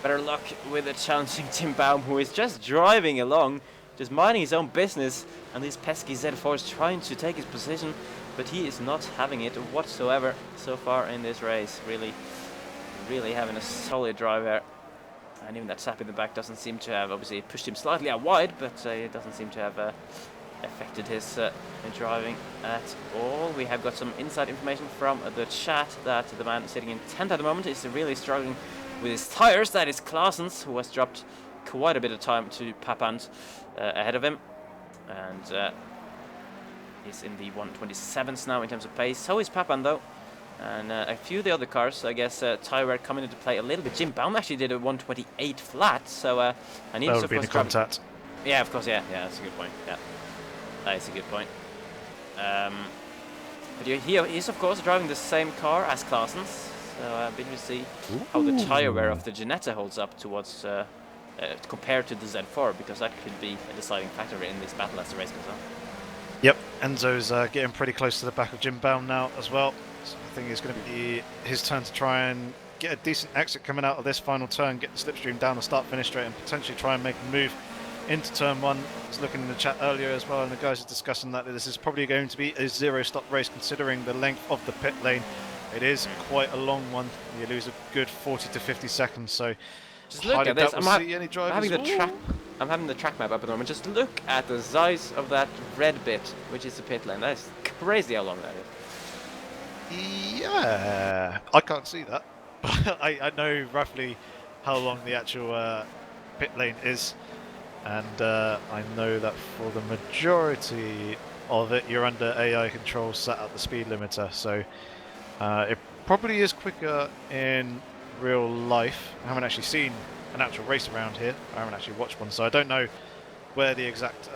better luck with a challenging Jim Baum, who is just driving along, just minding his own business, and this pesky Z4 is trying to take his position, but he is not having it whatsoever so far in this race. Really having a solid drive there. And even that sap in the back doesn't seem to have, obviously pushed him slightly out wide, but it doesn't seem to have affected his driving at all. We have got some inside information from the chat that the man sitting in 10th at the moment is really struggling with his tires. That is Claessens, who has dropped quite a bit of time to Papand ahead of him, and he's in the 127s now in terms of pace. So is Papand though, and a few of the other cars, I guess, tire wear coming into play a little bit. Jim Baum actually did a 128 flat, so and he's that would have been a contact. Yeah, of course, yeah, that's a good point. Yeah, that is a good point. But he's of course driving the same car as Claessens, so be to see how the tire wear of the Ginetta holds up towards compared to the Z4, because that could be a deciding factor in this battle as the race goes on. Yep, Enzo's getting pretty close to the back of Jim Baum now as well. So I think it's going to be his turn to try and get a decent exit coming out of this final turn, get the slipstream down the start-finish straight, and potentially try and make a move into turn 1. I was looking in the chat earlier as well, and the guys are discussing that this is probably going to be a 0-stop race considering the length of the pit lane. It is quite a long one. You lose a good 40 to 50 seconds, so just look at this. I'm having the I'm having the track map up at the moment. Just look at the size of that red bit, which is the pit lane. That is crazy how long that is. Yeah, I can't see that, but I know roughly how long the actual pit lane is, and I know that for the majority of it, you're under AI control set at the speed limiter, so it probably is quicker in real life. I haven't actually seen an actual race around here. I haven't actually watched one, so I don't know where the exact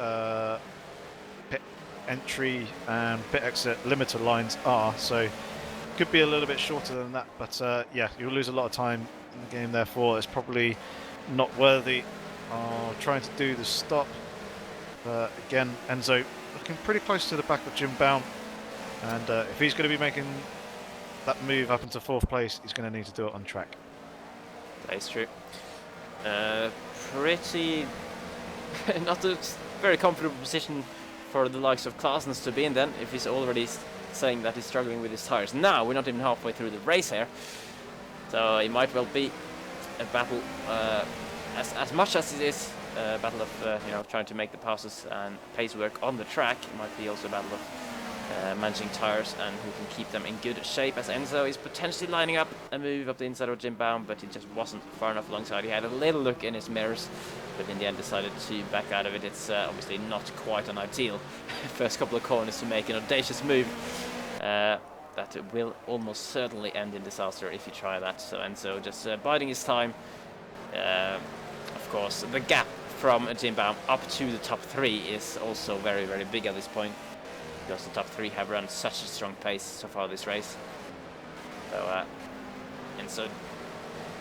pit entry and pit exit limiter lines are, so could be a little bit shorter than that, but yeah, you'll lose a lot of time in the game, therefore it's probably not worthy of trying to do the stop. Again, Enzo looking pretty close to the back of Jim Bound, and if he's going to be making that move up into 4th place, he's going to need to do it on track. That is true. Pretty not a very comfortable position for the likes of Claessens to be in then, if he's already saying that he's struggling with his tires. Now we're not even halfway through the race here, so it might well be a battle, as much as it is a battle of you know, trying to make the passes and pace work on the track. It might be also a battle of managing tires and who can keep them in good shape, as Enzo is potentially lining up a move up the inside of Jim Bound, but he just wasn't far enough alongside. He had a little look in his mirrors, but in the end decided to back out of it. It's obviously not quite an ideal first couple of corners to make an audacious move. That will almost certainly end in disaster if you try that. So Enzo just biding his time. Of course, the gap from Jim Baum up to the top 3 is also very, very big at this point, because the top 3 have run such a strong pace so far this race. So Enzo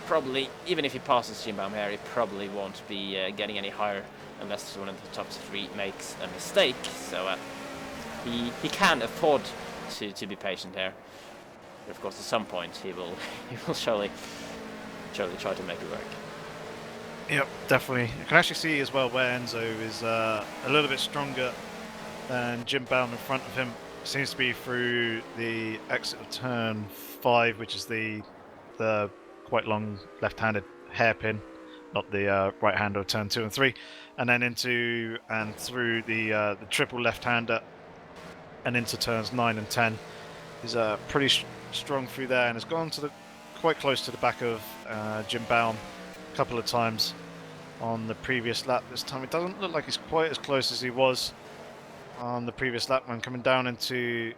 probably, even if he passes Jim Baum here, he probably won't be getting any higher unless one of the top 3 makes a mistake. So he can afford to be patient here, but of course at some point he will surely try to make it work. Yep, definitely. You can actually see as well where Enzo is a little bit stronger than Jim Bound in front of him. Seems to be through the exit of turn 5, which is the quite long left-handed hairpin, not the right-hander of turn 2 and 3, and then into and through the triple left-hander and into turns 9 and 10. He's pretty strong through there and has gone to quite close to the back of Jim Baum a couple of times on the previous lap. This time it doesn't look like he's quite as close as he was on the previous lap when coming down into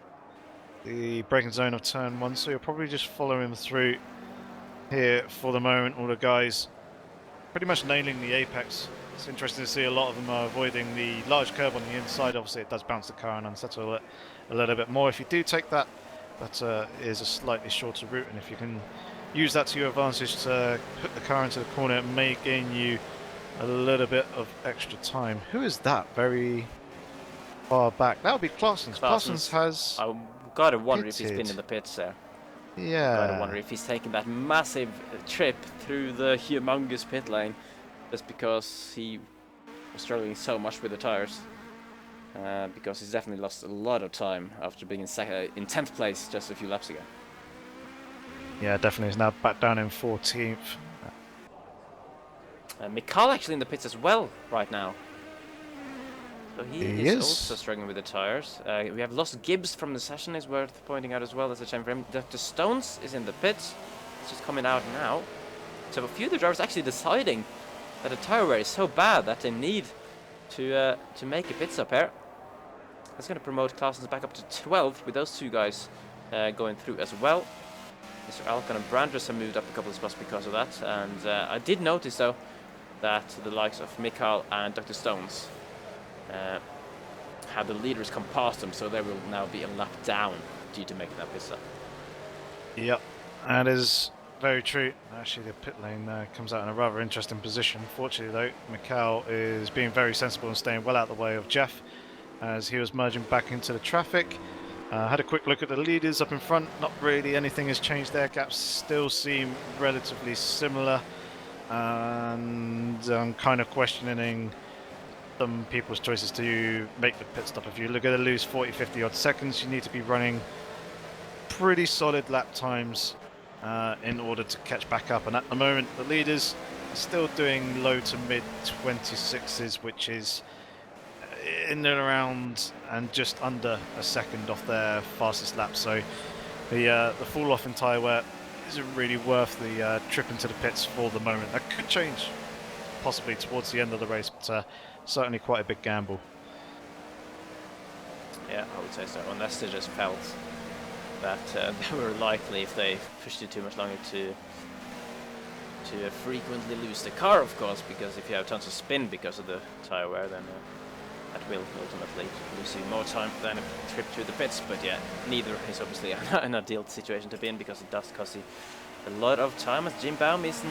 the braking zone of turn 1, so you'll probably just follow him through here for the moment. All the guys pretty much nailing the apex. It's interesting to see a lot of them are avoiding the large curve on the inside. Obviously it does bounce the car and unsettle it a little bit more if you do take that, but is a slightly shorter route, and if you can use that to your advantage to put the car into the corner, it may gain you a little bit of extra time. Who is that very far back? That would be Claessens. Claessens has I gotta wonder if he's pitted. been in the pits there. Yeah. Gotta wonder if he's taken that massive trip through the humongous pit lane just because he was struggling so much with the tires. Because he's definitely lost a lot of time after being in 10th place just a few laps ago. Yeah, definitely. He's now back down in 14th. Mikal actually in the pits as well right now. So he is also struggling with the tires. We have lost Gibbs from the session, is worth pointing out as well. That's a shame for him. Dr. Stones is in the pits. It's just coming out now. So a few of the drivers actually deciding that the tire wear is so bad that they need to make a pit stop here. That's going to promote Claessens back up to 12th with those two guys going through as well. Mr. Alcon and Brandress have moved up a couple of spots because of that. And I did notice though that the likes of Mikal and Dr. Stones have the leaders come past them, so they will now be a lap down due to making that pit stop. Yep, that is very true. Actually, the pit lane comes out in a rather interesting position. Fortunately, though, Mikal is being very sensible and staying well out of the way of Jeff as he was merging back into the traffic. Had a quick look at the leaders up in front. Not really anything has changed there. Gaps still seem relatively similar, and I'm kind of questioning some people's choices to make the pit stop. If you're going to lose 40-50 odd seconds, you need to be running pretty solid lap times in order to catch back up. And at the moment, the leaders still doing low to mid 26s, which is in and around and just under a second off their fastest lap. So the fall off in tyre wear isn't really worth the trip into the pits for the moment. That could change possibly towards the end of the race, but certainly quite a big gamble. Yeah, I would say so, unless they just felt that they were likely, if they pushed it too much longer, to frequently lose the car, of course, because if you have tons of spin because of the tyre wear, then that will ultimately lose you more time than a trip through the pits. But yeah, neither is obviously an ideal situation to be in, because it does cost you a lot of time, as Jim Baum is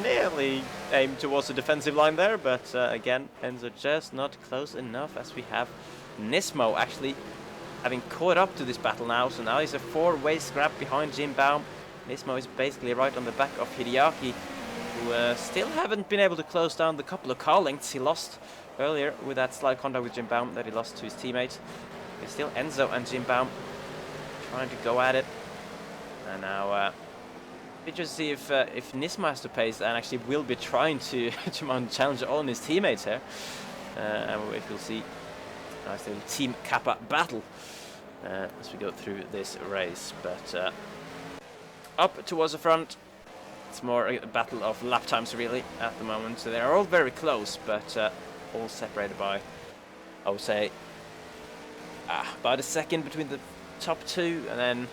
nearly aimed towards the defensive line there, but again, Enzo just not close enough, as we have Nismo actually having caught up to this battle now. So now he's a four-way scrap behind Jim Baum. Nismo is basically right on the back of Hideaki, who still haven't been able to close down the couple of car lengths he lost earlier with that slight contact with Jim Baum that he lost to his teammate. It's still Enzo and Jim Baum trying to go at it. And now we just see if Nismo has to pace and actually will be trying to mount a challenge on his teammates here. And if we'll see a nice little Team Kappa battle as we go through this race. But up towards the front, it's more a battle of lap times really at the moment. So they're all very close, but all separated by, I would say, about a second between the top two, and then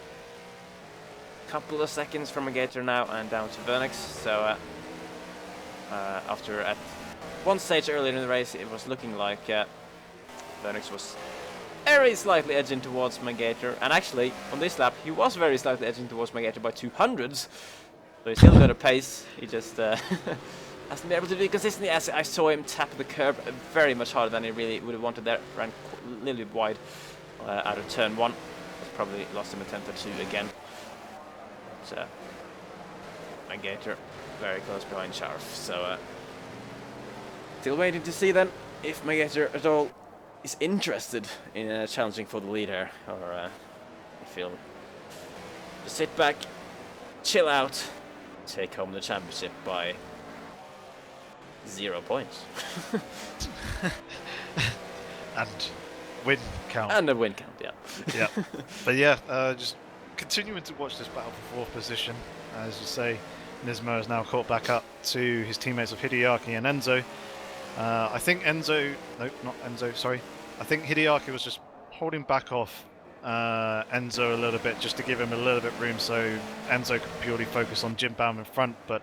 a couple of seconds from Gator now and down to Vernix. So after at one stage earlier in the race, it was looking like Vernix was very slightly edging towards Gator, and actually on this lap he was very slightly edging towards Gator by 200s. So he's still got a pace. He just hasn't been able to do it consistently, as I saw him tap the curb very much harder than he really would have wanted there. Ran a little bit wide out of turn one. Probably lost him a tenth or two again. But Gator very close behind Sharf. So still waiting to see then if Gator at all is interested in challenging for the lead here, or if he'll just sit back, chill out, take home the championship by 0 points. And win count. And a win count, yeah. Yeah. But yeah, just continuing to watch this battle for fourth position. As you say, Nismo has now caught back up to his teammates of Hideaki and Enzo. I think Enzo, no, not Enzo, sorry. I think Hideaki was just holding back off Enzo a little bit, just to give him a little bit room so Enzo could purely focus on Jim Baum in front. But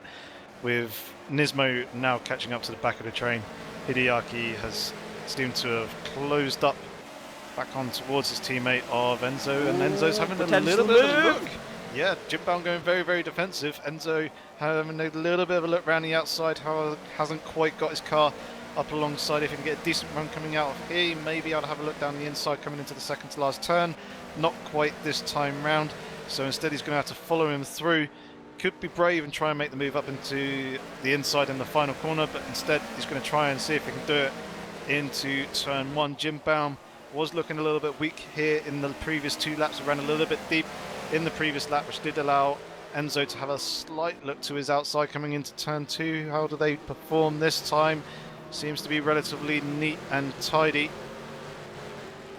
with Nismo now catching up to the back of the train, Hideaki has seemed to have closed up back on towards his teammate of Enzo, and Enzo's having a little bit of a look. Yeah, Jim Baum going very, very defensive. Enzo having a little bit of a look around the outside, hasn't quite got his car up alongside. If he can get a decent run coming out of here, maybe I'll have a look down the inside coming into the second to last turn. Not quite this time round, so instead he's going to have to follow him through. Could be brave and try and make the move up into the inside in the final corner, but instead he's going to try and see if he can do it into turn one. Jim Baum was looking a little bit weak here in the previous two laps. Ran a little bit deep in the previous lap, which did allow Enzo to have a slight look to his outside coming into turn two. How do they perform this time? Seems to be relatively neat and tidy.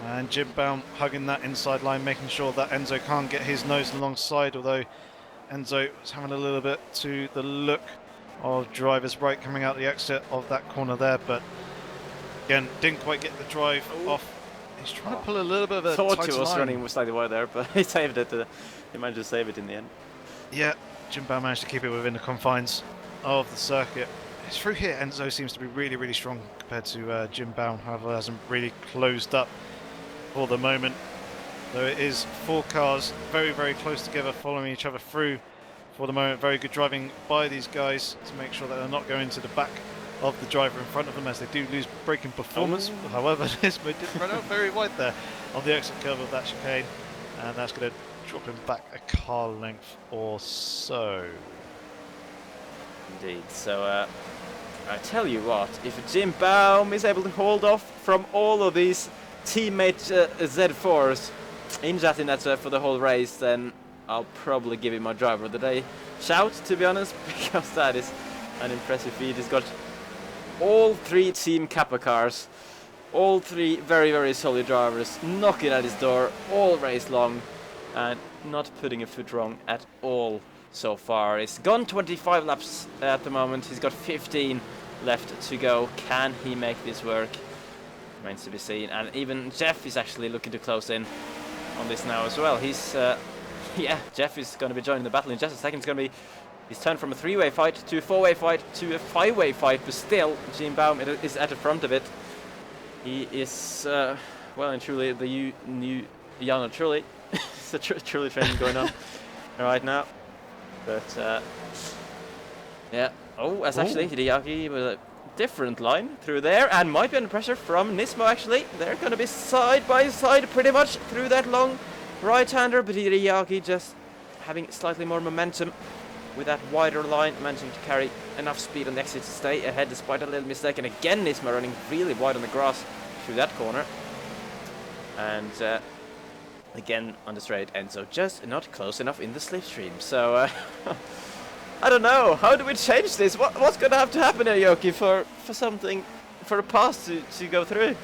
And Jim Baum hugging that inside line, making sure that Enzo can't get his nose alongside, although Enzo was having a little bit to the look of driver's right coming out the exit of that corner there, but again, didn't quite get the drive off. He's trying to pull a little bit of a thought tight he was line. running slightly wide there, but he saved it. He managed to save it in the end. Yeah, Jim Baum managed to keep it within the confines of the circuit. It's through here, Enzo seems to be really, really strong compared to Jim Baum, however hasn't really closed up for the moment. Though it is four cars very, very close together, following each other through for the moment. Very good driving by these guys to make sure that they're not going to the back of the driver in front of them, as they do lose braking performance. However, Nismo did run out very wide there on the exit curve of that chicane, and that's going to drop him back a car length or so. Indeed. So I tell you what, if Jim Baum is able to hold off from all of these teammate Z4s in Jatinetsa for the whole race, then I'll probably give him my driver of the day shout, to be honest, because that is an impressive feat. He's got all 3 Team Kappa cars, all 3 very, very solid drivers knocking at his door all race long and not putting a foot wrong at all so far. He's gone 25 laps at the moment. He's got 15 left to go. Can he make this work? Remains to be seen. And even Jeff is actually looking to close in on this now as well. He's yeah, Jeff is going to be joining the battle in just a second. It's going to be his turn from a 3-way fight to a 4-way fight to a 5-way fight, but still Jim Baum is at the front of it. He is well and truly the new Jan Truly. It's a truly training going on right now. But yeah, that's actually Hideaki with a different line through there, and might be under pressure from Nismo actually. They're going to be side by side pretty much through that long right-hander, but Hideaki just having slightly more momentum with that wider line, managing to carry enough speed on the exit to stay ahead despite a little mistake. And again Nismo running really wide on the grass through that corner. And again on the straight, Enzo just not close enough in the slipstream. So I don't know, how do we change this? What's going to have to happen, Hideaki, for a pass to go through?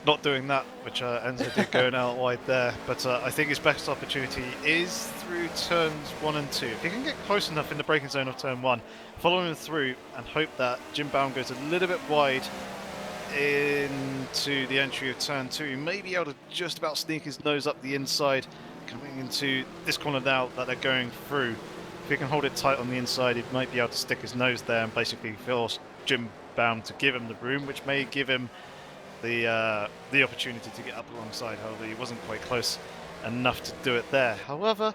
Not doing that, which Enzo did going out wide there, but I think his best opportunity is through turns 1 and 2. If he can get close enough in the braking zone of turn 1, follow him through and hope that Jim Baum goes a little bit wide into the entry of turn 2, he may be able to just about sneak his nose up the inside coming into this corner now that they're going through. If he can hold it tight on the inside, he might be able to stick his nose there and basically force Jim Baum to give him the room, which may give him the opportunity to get up alongside. However, he wasn't quite close enough to do it there. However,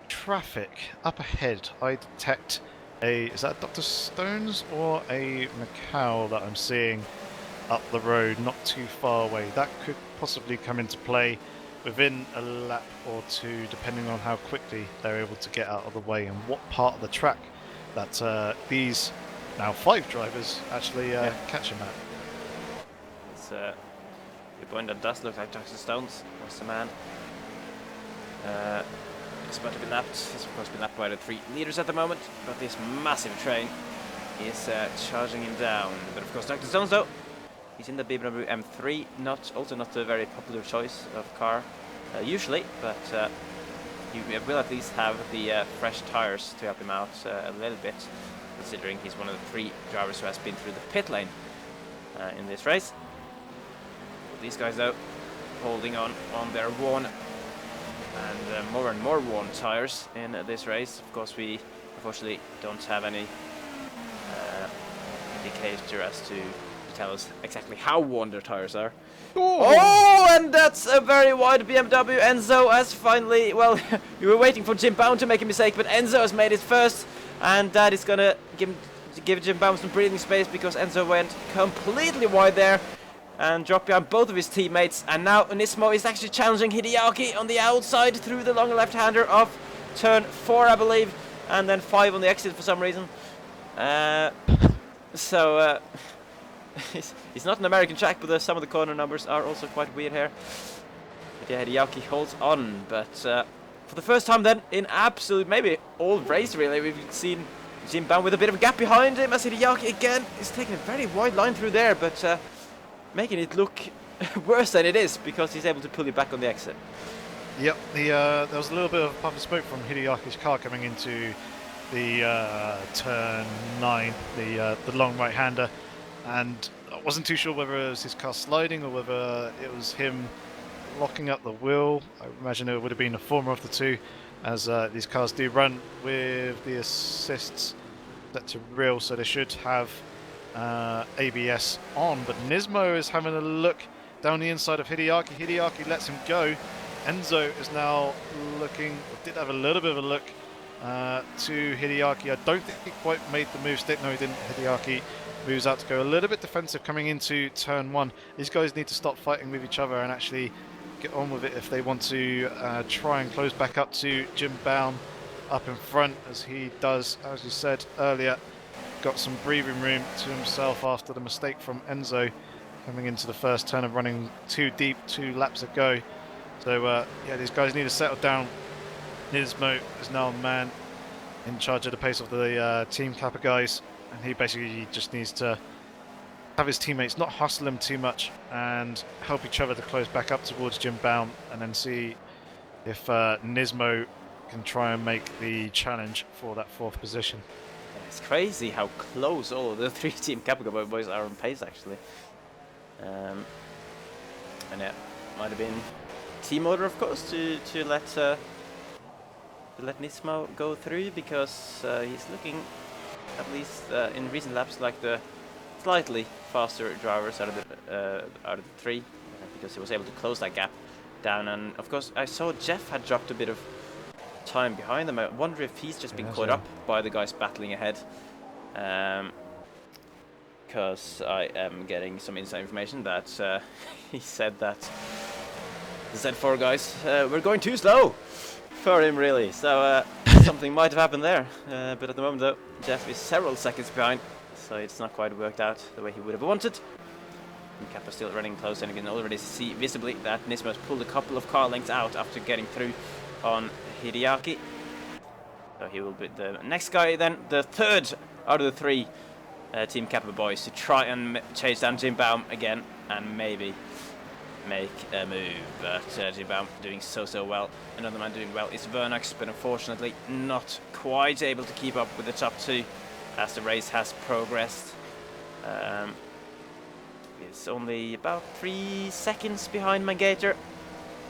traffic up ahead, I detect is that Dr. Stones or a Macau that I'm seeing up the road not too far away. That could possibly come into play within a lap or two, depending on how quickly they're able to get out of the way and what part of the track that these now 5 drivers actually catch him at. Good point. That does look like Dr. Stones was the man. He's about to be lapped. He's of course been lapped by the 3 leaders at the moment, but this massive train is charging him down. But of course Dr. Stones though, he's in the BMW M3, also not a very popular choice of car usually, but he will at least have the fresh tires to help him out a little bit, considering he's one of the 3 drivers who has been through the pit lane in this race. These guys though holding on their worn and more worn tires in this race. Of course we unfortunately don't have any indicator as to tell us exactly how worn their tires are. Oh, and that's a very wide BMW. Enzo has finally, well, we were waiting for Jim Baum to make a mistake, but Enzo has made it first, and that is gonna give Jim Baum some breathing space, because Enzo went completely wide there and dropped behind both of his teammates. And now Nismo is actually challenging Hideaki on the outside through the long left-hander of turn 4, I believe, and then 5 on the exit for some reason. So it's not an American track, but some of the corner numbers are also quite weird here. But yeah, Hideaki holds on, but for the first time then in absolute, maybe all race really, we've seen Jim Baum with a bit of a gap behind him, as Hideaki again is taking a very wide line through there, but making it look worse than it is, because he's able to pull it back on the exit. Yep, there was a little bit of puff of smoke from Hideaki's car coming into the turn 9, the long right-hander, and I wasn't too sure whether it was his car sliding or whether it was him locking up the wheel. I imagine it would have been the former of the two, as these cars do run with the assists set to real, so they should have ABS on. But Nismo is having a look down the inside of Hideaki. Hideaki lets him go. Enzo is now looking, did have a little bit of a look to Hideaki. I don't think he quite made the move stick. No, he didn't. Hideaki moves out to go a little bit defensive coming into turn 1. These guys need to stop fighting with each other and actually get on with it if they want to try and close back up to Jim Baum up in front, as he does, as you said earlier, got some breathing room to himself after the mistake from Enzo coming into the first turn of running too deep 2 laps ago. So yeah, these guys need to settle down. Nismo is now a man in charge of the pace of the Team Kappa guys, and he basically just needs to have his teammates not hustle him too much and help each other to close back up towards Jim Baum, and then see if Nismo can try and make the challenge for that 4th position. It's crazy how close all of the 3 Team Kappa boys are on pace, actually. And yeah, might have been team order, of course, to let Nismo go through, because he's looking, at least in recent laps, like the slightly faster drivers out of the 3, because he was able to close that gap down. And of course, I saw Jeff had dropped a bit of time behind them. I wonder if he's just been caught up by the guys battling ahead. Because I am getting some inside information that he said that the Z4 guys were going too slow for him, really. So something might have happened there. But at the moment, though, Jeff is several seconds behind, so it's not quite worked out the way he would have wanted. And Kappa still running close, and you can already see visibly that Nismo has pulled a couple of car lengths out after getting through on Hideaki. So he will be the next guy, then the 3rd out of the 3 Team Kappa boys to try and chase down Jim Baum again and maybe make a move. But Jim Baum doing so well. Another man doing well is Vernox, but unfortunately not quite able to keep up with the top 2 as the race has progressed. It's only about 3 seconds behind Mangator,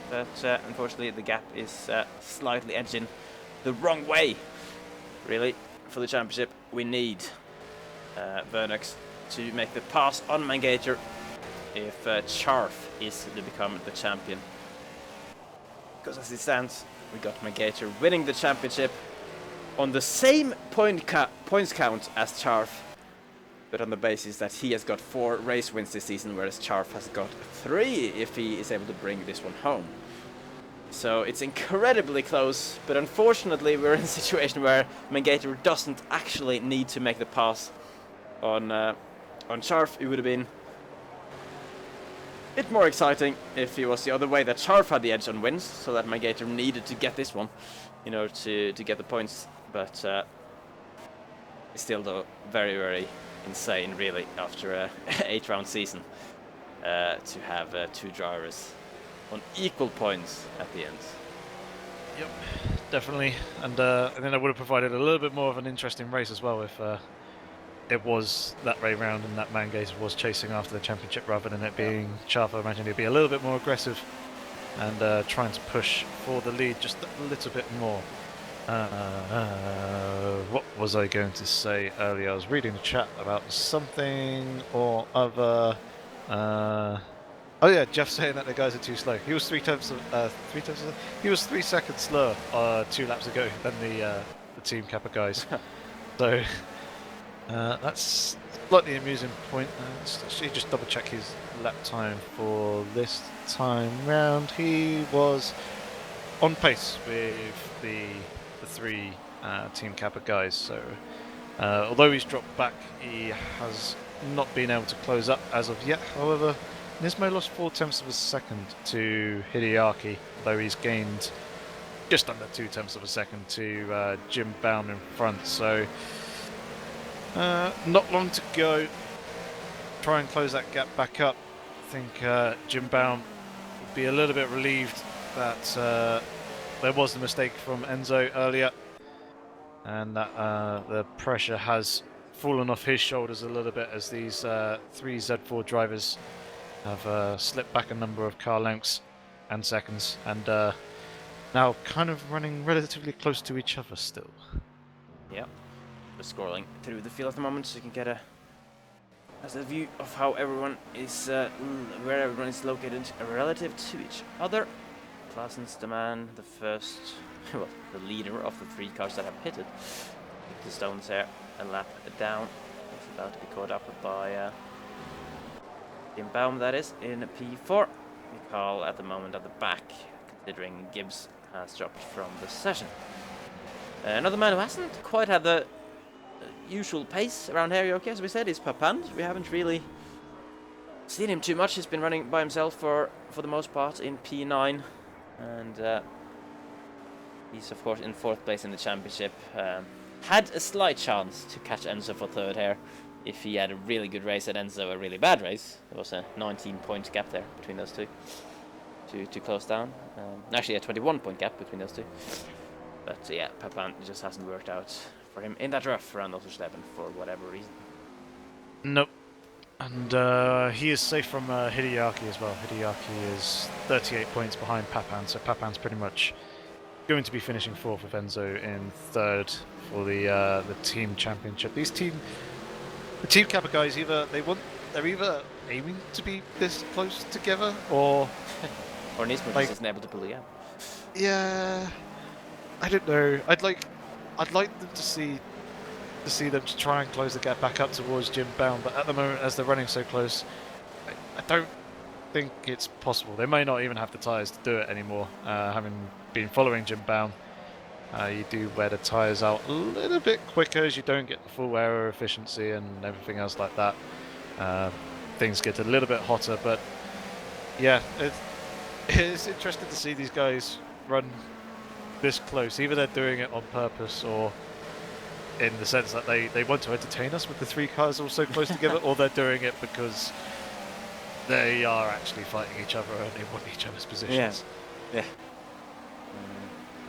but unfortunately the gap is slightly edging the wrong way. Really, for the championship, we need Vernox to make the pass on Mangator if Charf is to become the champion. Because as it stands, we got Mangator winning the championship on the same points count as Charf, but on the basis that he has got 4 race wins this season, whereas Charf has got 3 if he is able to bring this one home. So it's incredibly close, but unfortunately we're in a situation where Mangator doesn't actually need to make the pass on Charf. It would have been a bit more exciting if it was the other way, that Charf had the edge on wins, so that Mangator needed to get this one in order to get the points. But it's still, though, very insane, really, after a 8-round season, to have 2 drivers on equal points at the end. Yep, definitely. And I think that would have provided a little bit more of an interesting race as well if it was that way round and that Mangator was chasing after the championship rather than it being Charf. I imagine it'd be a little bit more aggressive and trying to push for the lead just a little bit more. What was I going to say earlier? I was reading the chat about something or other. Oh yeah, Jeff saying that the guys are too slow. He was 3 seconds slower 2 laps ago than the Team Kappa guys. So that's slightly amusing point. Let's actually just double check his lap time for this time round. He was on pace with the 3 Team Kappa guys. So although he's dropped back, he has not been able to close up as of yet. However, Nismo lost 0.4 of a second to Hideaki, though he's gained just under 0.2 of a second to Jim Baum in front. So not long to go. Try and close that gap back up. I think Jim Baum would be a little bit relieved that there was a mistake from Enzo earlier, and that the pressure has fallen off his shoulders a little bit as these 3 Z4 drivers have slipped back a number of car lengths and seconds, and now kind of running relatively close to each other still. Yeah, just scrolling through the field at the moment so you can get a view of how everyone is, where everyone is located relative to each other. Claessen's the man, the first, well, the leader of the 3 cars that have pitted. The Stones there, a lap down. He's about to be caught up by Jim Baum, that is, in P4. Mikal at the moment at the back, considering Gibbs has dropped from the session. Another man who hasn't quite had the usual pace around Harioki, as we said, is Papand. We haven't really seen him too much. He's been running by himself for the most part in P9, and he's of course in 4th place in the championship. had a slight chance to catch Enzo for third here if he had a really good race and Enzo a really bad race. There was a 19-point gap there between those two to close down. Actually, a 21-point gap between those two. But yeah, Papan just hasn't worked out for him in that rough around Oschersleben for whatever reason. Nope. And he is safe from Hideaki as well. Hideaki is 38 points behind Papan, so Papan's pretty much going to be finishing fourth with Enzo in third for the team championship. The Team Kappa guys they're either aiming to be this close together or Nismo just isn't able to pull it out. Yeah, I don't know. I'd like them to see them to try and close the gap back up towards Jim Bound, but at the moment, as they're running so close, I don't think it's possible. They may not even have the tyres to do it anymore. Having been following Jim Bound, you do wear the tyres out a little bit quicker as you don't get the full aero efficiency and everything else like that. Things get a little bit hotter, but yeah, it's interesting to see these guys run this close. Either they're doing it on purpose or in the sense that they want to entertain us with the three cars all so close together, or they're doing it because they are actually fighting each other and they want each other's positions. Yeah.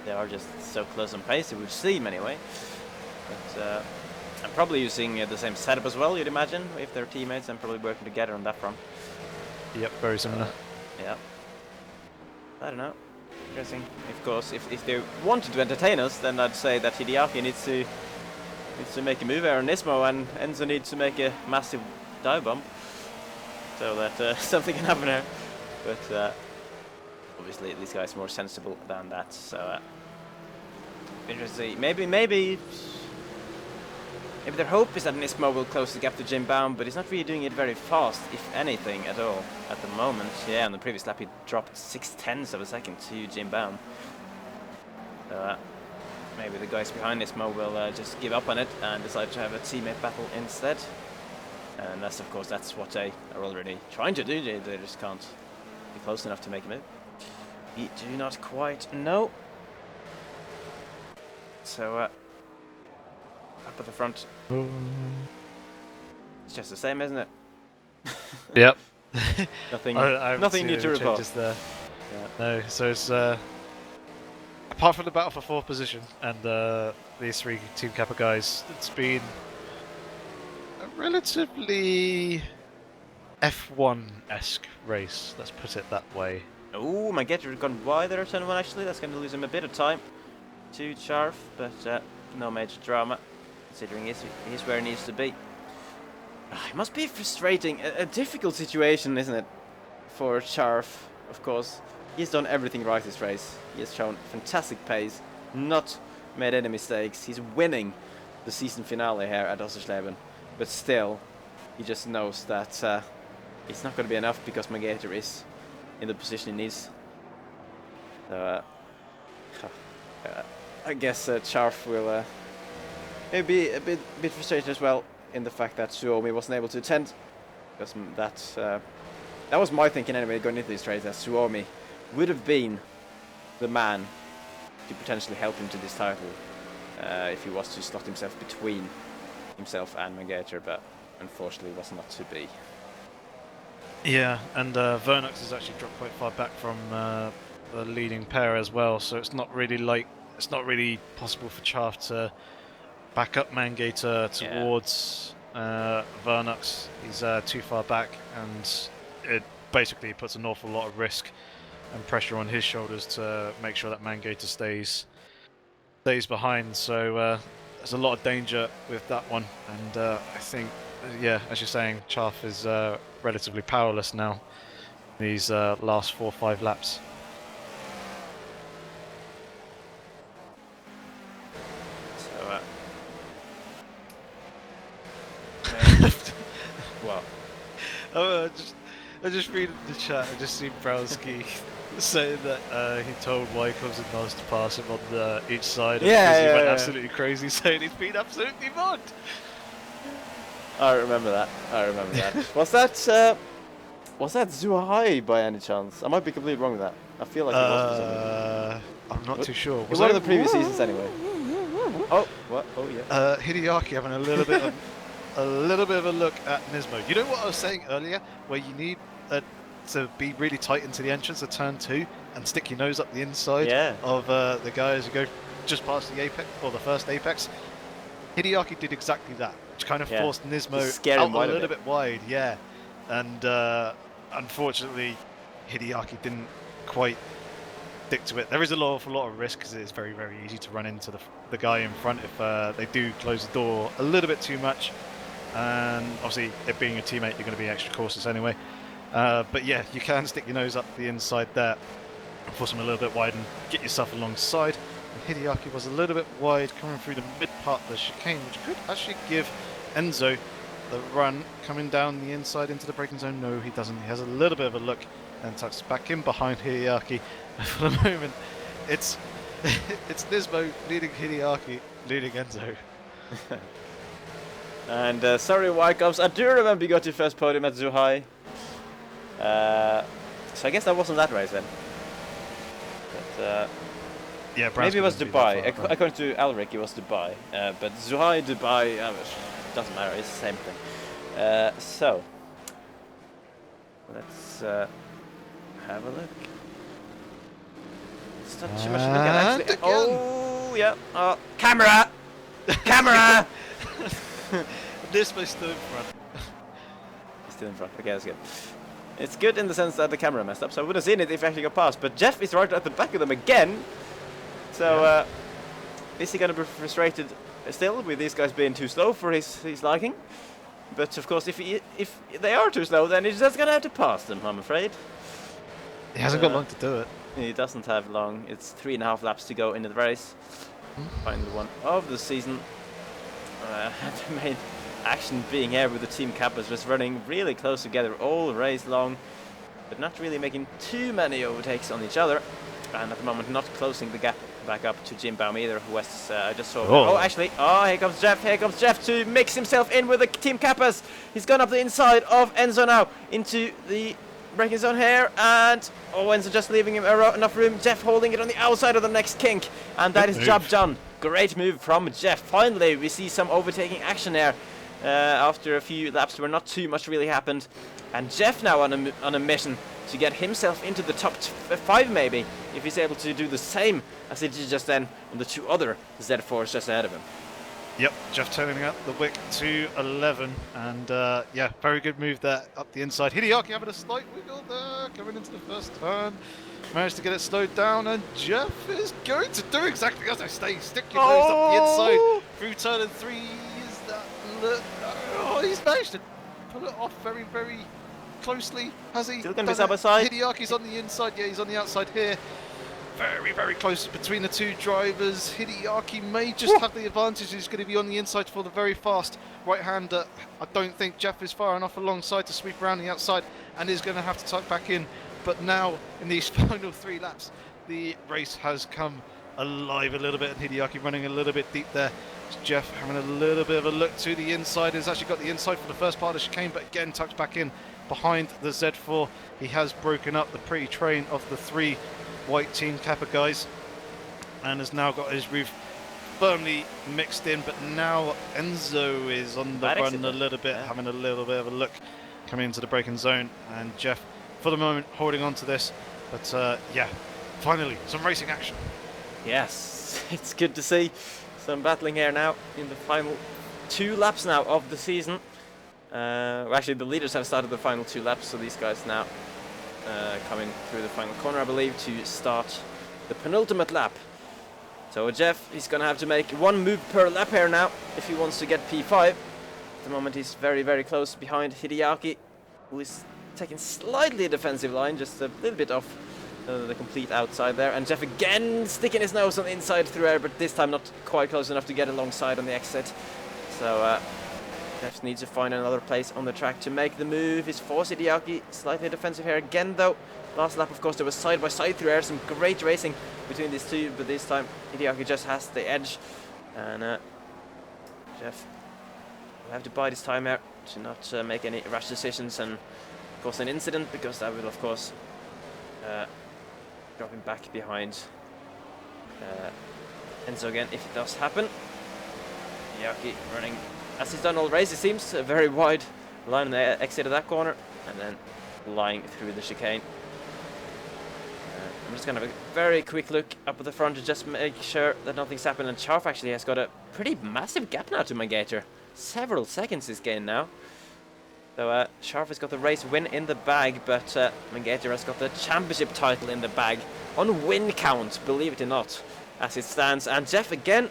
They are just so close on pace, it would seem anyway. But I'm probably using the same setup as well, you'd imagine, if they're teammates and probably working together on that front. Yep, very similar. Yeah. I don't know. Interesting. Of course, if they wanted to entertain us, then I'd say that Hideaki needs to make a move there on Nismo, and Enzo needs to make a massive dive bomb so that something can happen there. But obviously, this guy's more sensible than that. So interesting. Maybe their hope is that Nismo will close the gap to Jim Baum, but he's not really doing it very fast, if anything at all, at the moment. Yeah, on the previous lap he dropped 0.6 of a second to Jim Baum. So maybe the guys behind Nismo will just give up on it and decide to have a teammate battle instead. And that's, of course, that's what they are already trying to do. They just can't be close enough to make a move. We do not quite know. So up at the front. It's just the same, isn't it? Yep. Nothing new to report. There. Yeah. No, so it's apart from the battle for fourth position and these three Team Kappa guys, it's been a relatively F1-esque race. Let's put it that way. Oh, my Getter has gone wide there, turn one actually. That's going to lose him a bit of time to Charf, but no major drama, considering he's where he needs to be. It must be frustrating, a difficult situation, isn't it, for Charf, of course. He's done everything right this race. He has shown fantastic pace, not made any mistakes. He's winning the season finale here at Oschersleben, but still, he just knows that it's not going to be enough because Magator is in the position he needs. So, I guess Charf will maybe be a bit frustrated as well in the fact that Suomi wasn't able to attend, because that was my thinking anyway going into this race, that Suomi would have been the man to potentially help him to this title if he was to slot himself between himself and Magator, but unfortunately was not to be. Yeah, and Vernox has actually dropped quite far back from the leading pair as well, so it's not really possible for Charf to back up Mangator towards Vernox. He's too far back, and it basically puts an awful lot of risk and pressure on his shoulders to make sure that Mangator stays behind. So there's a lot of danger with that one, and I think, yeah, as you're saying, Charf is relatively powerless now these last 4 or 5 laps. Well, I just read in the chat. I just see Browski saying that he told Wycombs and Nos to pass him on each side. He went absolutely crazy, saying he's been absolutely mugged. I remember that. Was that Zuhai by any chance? I might be completely wrong with that. I feel like it was. I'm not too sure. Was one of the previous seasons anyway. Oh, what? Oh, yeah. Hideaki having a little bit of a look at Nismo. You know what I was saying earlier, where you need to be really tight into the entrance of turn 2 and stick your nose up the inside of the guy as you go just past the apex or the first apex. Hideaki did exactly that, which kind of forced Nismo out a little bit wide, and unfortunately Hideaki didn't quite stick to it. There is a lot of risk because it is very, very easy to run into the guy in front if they do close the door a little bit too much, and obviously it being your teammate you're going to be extra cautious anyway. But yeah, you can stick your nose up the inside there, force him a little bit wide and get yourself alongside. And Hideaki was a little bit wide coming through the mid part of the chicane, which could actually give Enzo the run coming down the inside into the braking zone. No, he doesn't. He has a little bit of a look and tucks back in behind Hideaki. For the moment, it's Nismo leading Hideaki, leading Enzo. And sorry, Whitecaps, I do remember you got your first podium at Zhuhai. So I guess that wasn't that race then. But yeah, maybe it was Dubai. According to Alric, it was Dubai. But Zhuhai, Dubai, doesn't matter. It's the same thing. So let's have a look. It's not too much to look at actually. Oh yeah. Camera. Camera. This was still in front. Still in front. Okay, that's good. It's good in the sense that the camera messed up, so I would have seen it if I actually got past. But Jeff is right at the back of them again. So is he going to be frustrated still with these guys being too slow for his liking? But of course, if they are too slow, then he's just going to have to pass them, I'm afraid. He hasn't got long to do it. He doesn't have long. It's 3.5 laps to go into the race. Final one of the season. The main action being here with the Team Kappas just running really close together all race long, but not really making too many overtakes on each other, and at the moment not closing the gap back up to Jim Baum either, who was I just saw. Here comes Jeff to mix himself in with the Team Kappas. He's gone up the inside of Enzo now into the braking zone here, and Enzo just leaving him enough room. Jeff holding it on the outside of the next kink, and that is job done. Great move from Jeff. Finally we see some overtaking action there. After a few laps where not too much really happened, and Jeff now on a mission to get himself into the top 5 maybe, if he's able to do the same as he did just then on the 2 other Z4s just ahead of him. Yep, Jeff turning out the wick to 11, and yeah, very good move there up the inside. Hideaki having a slight wiggle there, coming into the first turn, managed to get it slowed down, and Jeff is going to do exactly as I say, stick your nose up the inside through turn 3. Oh, he's managed to pull it off very, very closely. Has he? Still going to be side by side. Hideaki's on the inside. Yeah, he's on the outside here. Very, very close between the 2 drivers. Hideaki may just have the advantage. He's going to be on the inside for the very fast right-hander. I don't think Jeff is far enough alongside to sweep around the outside and is going to have to tuck back in. But now, in these final 3 laps, the race has come alive a little bit, and Hideaki running a little bit deep there. Jeff having a little bit of a look to the inside. He's actually got the inside for the first part of the chicane, but again tucked back in behind the Z4. He has broken up the pre-train of the 3 white Team Kappa guys and has now got his roof firmly mixed in. But now Enzo is on the run a little bit, having a little bit of a look coming into the braking zone, and Jeff for the moment holding on to this. But yeah, finally some racing action. Yes, it's good to see some battling here now in the final 2 laps now of the season. Well, actually the leaders have started the final 2 laps, so these guys now coming through the final corner, I believe, to start the penultimate lap. So Jeff, he's going to have to make 1 move per lap here now if he wants to get P5. At the moment he's very, very close behind Hideaki, who is taking slightly a defensive line, just a little bit off the complete outside there, and Jeff again sticking his nose on the inside through air, but this time not quite close enough to get alongside on the exit. So Jeff needs to find another place on the track to make the move. His force Hideaki slightly defensive here again though. Last lap of course there was side by side through air, some great racing between these 2, but this time Hideaki just has the edge, and Jeff will have to bide his time here to not make any rash decisions and cause an incident, because that will of course drop him back behind Enzo again if it does happen. Hideaki running as he's done all race, it seems. A very wide line on the exit of that corner, and then flying through the chicane. I'm just going to have a very quick look up at the front to just make sure that nothing's happened. And Charf actually has got a pretty massive gap now to Mangator. Several seconds is gained now. So Charf has got the race win in the bag, but Mangator has got the championship title in the bag on win count, believe it or not, as it stands. And Jeff again,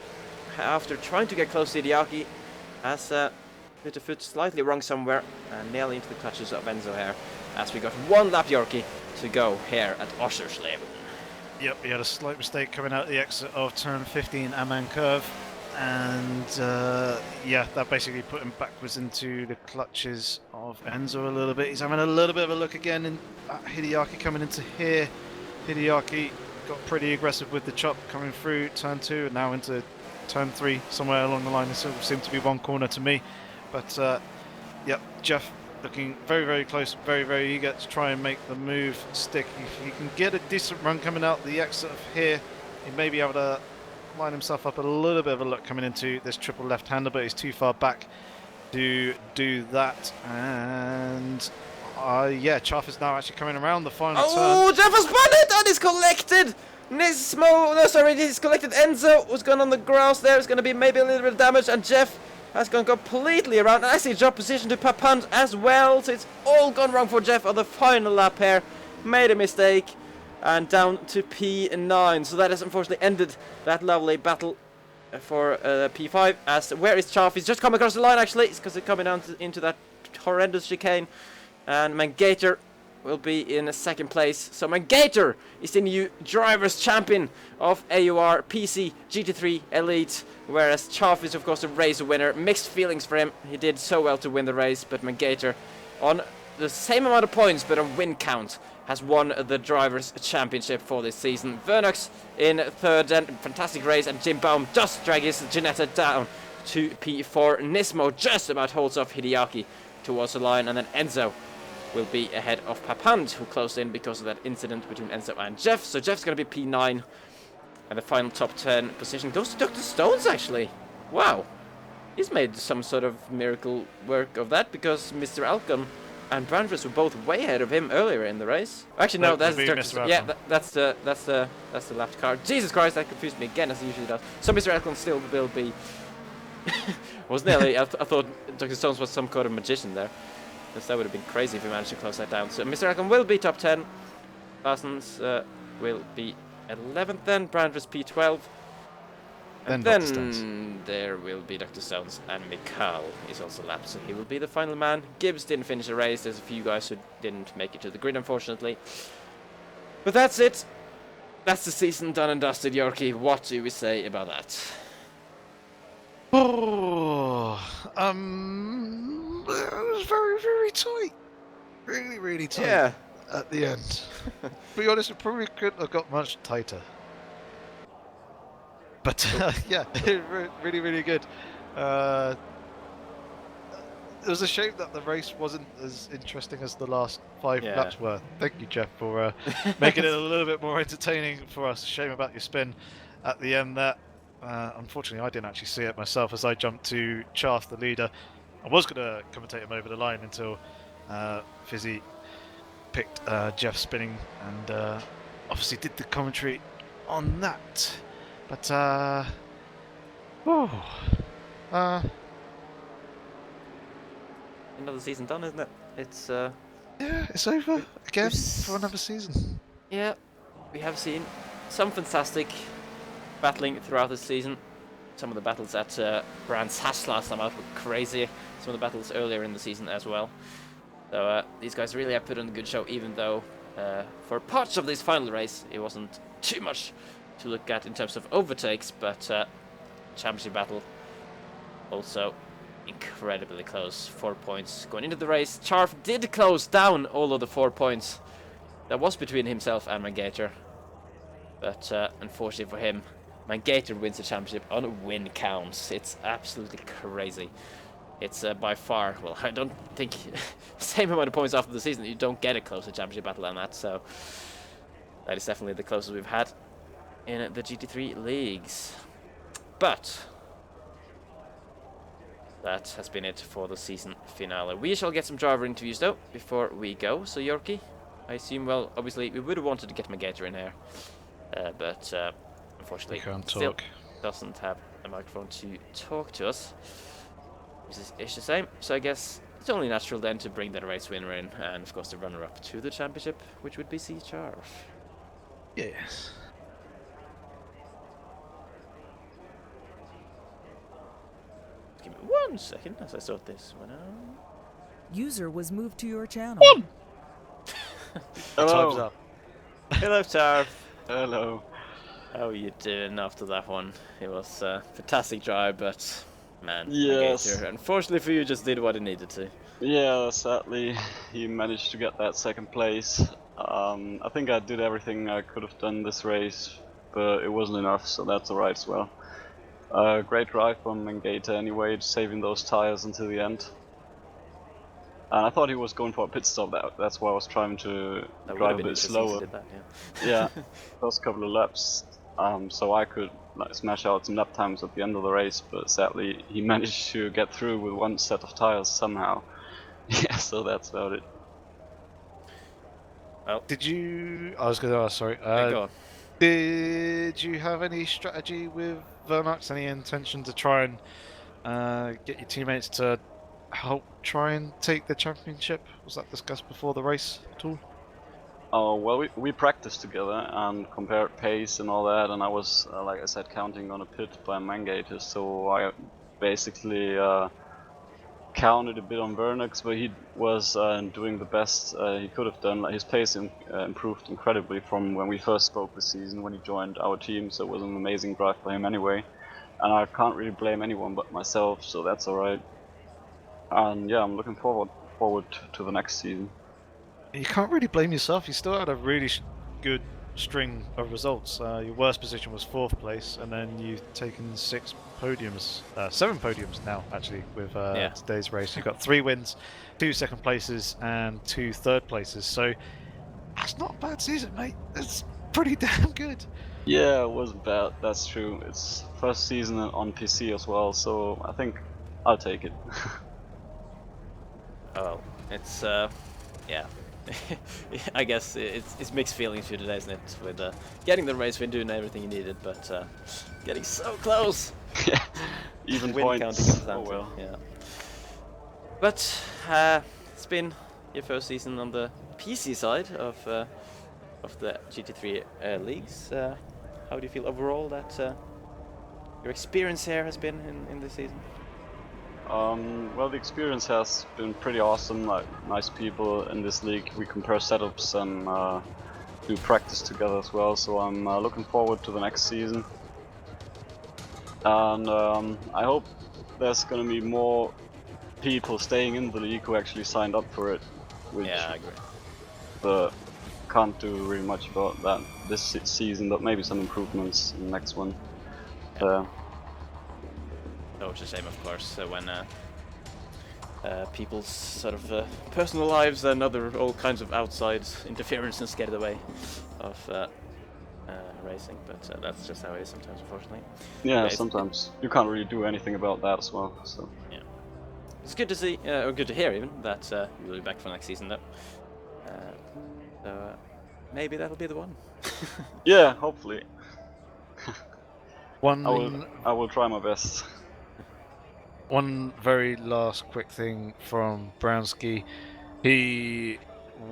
after trying to get close to Hideaki, has put a foot slightly wrong somewhere and nearly into the clutches of Enzo here, as we got one lap Yorkie to go here at Oschersleben. Yep, he had a slight mistake coming out the exit of turn 15 Amman curve, and yeah, that basically put him backwards into the clutches of Enzo a little bit. He's having a little bit of a look again, and Hideaki coming into here. Hideaki got pretty aggressive with the chop coming through turn 2 and now into turn 3, somewhere along the line. There seemed to be one corner to me, but yep, Jeff looking very, very close, very, very eager to try and make the move stick. If he can get a decent run coming out the exit of here, he may be able to line himself up a little bit of a look coming into this triple left-hander, but he's too far back to do that. And yeah, Chaff is now actually coming around the final turn. Oh, Jeff has spun it and is collected! He's collected. Enzo was gone on the grass there. It's going to be maybe a little bit of damage, and Jeff has gone completely around. And I see drop position to Papand as well, so it's all gone wrong for Jeff on the final lap here. Made a mistake and down to P9. So that has unfortunately ended that lovely battle for P5. As where is Chaff? He's just come across the line actually. It's because they're coming down into that horrendous chicane. And Mangator will be in a second place. So Mangator is the new drivers champion of AOR PC GT3 Elite, whereas Chaff is of course the race winner. Mixed feelings for him. He did so well to win the race, but Mangator on the same amount of points but on win count has won the drivers championship for this season. Vernox in third, and fantastic race, and Jim Baum does drag his Janetta down to P4. Nismo just about holds off Hideaki towards the line, and then Enzo will be ahead of Papand, who closed in because of that incident between Enzo and Jeff. So Jeff's going to be P9, and the final top 10 position goes to Dr. Stones, actually. Wow. He's made some sort of miracle work of that, because Mr. Alcon and Brandress were both way ahead of him earlier in the race. Actually, no, that's Dr. Yeah, that's the left car. Jesus Christ, that confused me again, as it usually does. So Mr. Alcon still will be... was nearly... I thought Dr. Stones was some kind of magician there. That would have been crazy if we managed to close that down. So Mr. Alcon will be top 10. Parsons will be 11th then. Brandress P12. And then there will be Dr. Stones, and Mikal is also lapped, so he will be the final man. Gibbs didn't finish the race. There's a few guys who didn't make it to the grid, unfortunately. But that's it. That's the season done and dusted, Yorkie. What do we say about that? Oh, it was very, very tight. Really, really tight. Yeah. At the end. To be honest, it probably couldn't have got much tighter. But yeah, really, really good. It was a shame that the race wasn't as interesting as the last 5 laps were. Thank you, Jeff, for making it a little bit more entertaining for us. Shame about your spin at the end there. Unfortunately, I didn't actually see it myself as I jumped to Chaff, the leader. I was going to commentate him over the line until Fizzy picked Jeff spinning and obviously did the commentary on that. But, another season done, isn't it? It's, yeah, it's over again for another season. Yeah, we have seen some fantastic battling throughout the season. Some of the battles at Brands Hatch last time out were crazy. Some of the battles earlier in the season as well. So these guys really have put on a good show, even though for parts of this final race it wasn't too much to look at in terms of overtakes, but championship battle also incredibly close. 4 points going into the race. Charf did close down all of the 4 points that was between himself and Mangator, but unfortunately for him, Mangator wins the championship on win counts. It's absolutely crazy. It's by far, well, I don't think same amount of points after the season, you don't get a closer championship battle than that, so that is definitely the closest we've had in the GT3 leagues. But that has been it for the season finale. We shall get some driver interviews though before we go. So Yorki, I assume, well, obviously we would have wanted to get Magator in here, but unfortunately still doesn't have a microphone to talk to us. It's the same, so I guess it's only natural then to bring the race winner in, and of course the runner-up to the championship, which would be C-Charv. Yes. Give me 1 second as I sort this one out. User was moved to your channel. Hello. Time's up. Hello, Charv. Hello. How are you doing after that one? It was a fantastic drive, but man, yes. Magator, unfortunately for you, just did what it needed to. Yeah, sadly, he managed to get that second place. I think I did everything I could have done this race, but it wasn't enough, so that's alright as well. Great drive from Magator anyway, saving those tires until the end. And I thought he was going for a pit stop, that's why I was trying to drive a bit slower. Did that, yeah, first couple of laps, so I could smash out some lap times at the end of the race, but sadly he managed to get through with one set of tires somehow. Yeah, so that's about it. Well, did you... I was going to ask, sorry. go on. Did you have any strategy with Vermax? Any intention to try and get your teammates to help try and take the championship? Was that discussed before the race at all? Oh, well, we practiced together and compared pace and all that, and I was, like I said, counting on a pit by Magator, so I basically counted a bit on Vernax, but he was doing the best he could have done. Like, his pace improved incredibly from when we first spoke this season, when he joined our team, so it was an amazing drive for him anyway. And I can't really blame anyone but myself, so that's alright. And yeah, I'm looking forward to the next season. You can't really blame yourself. You still had a really good string of results. Your worst position was 4th place, and then you've taken 6 podiums, 7 podiums now actually with today's race. You've got 3 wins, 2 second places, and 2 third places. So that's not a bad season, mate. That's pretty damn good. Yeah, it wasn't bad. That's true. It's first season on PC as well, so I think I'll take it. Oh, it's yeah. I guess it's mixed feelings here today, isn't it? With getting the race win, doing everything you needed, but getting so close. Yeah, even win points. Counting Oh well. Yeah. But it's been your first season on the PC side of the GT3 leagues. How do you feel overall that your experience here has been in this season? Well, the experience has been pretty awesome, like nice people in this league. We compare setups and do practice together as well, so I'm looking forward to the next season. And I hope there's going to be more people staying in the league who actually signed up for it. Which, yeah, I agree. But can't do really much about that this season, but maybe some improvements in the next one. Yeah. Oh, it's a shame, of course, when people's sort of personal lives and all kinds of outside interferences get in the way of racing, but that's just how it is sometimes, unfortunately. Yeah, but sometimes you can't really do anything about that as well. So yeah, it's good to see, or good to hear even that you'll be back for next season, though. So maybe that'll be the one. yeah, hopefully. I will try my best. One very last quick thing from Brownski. He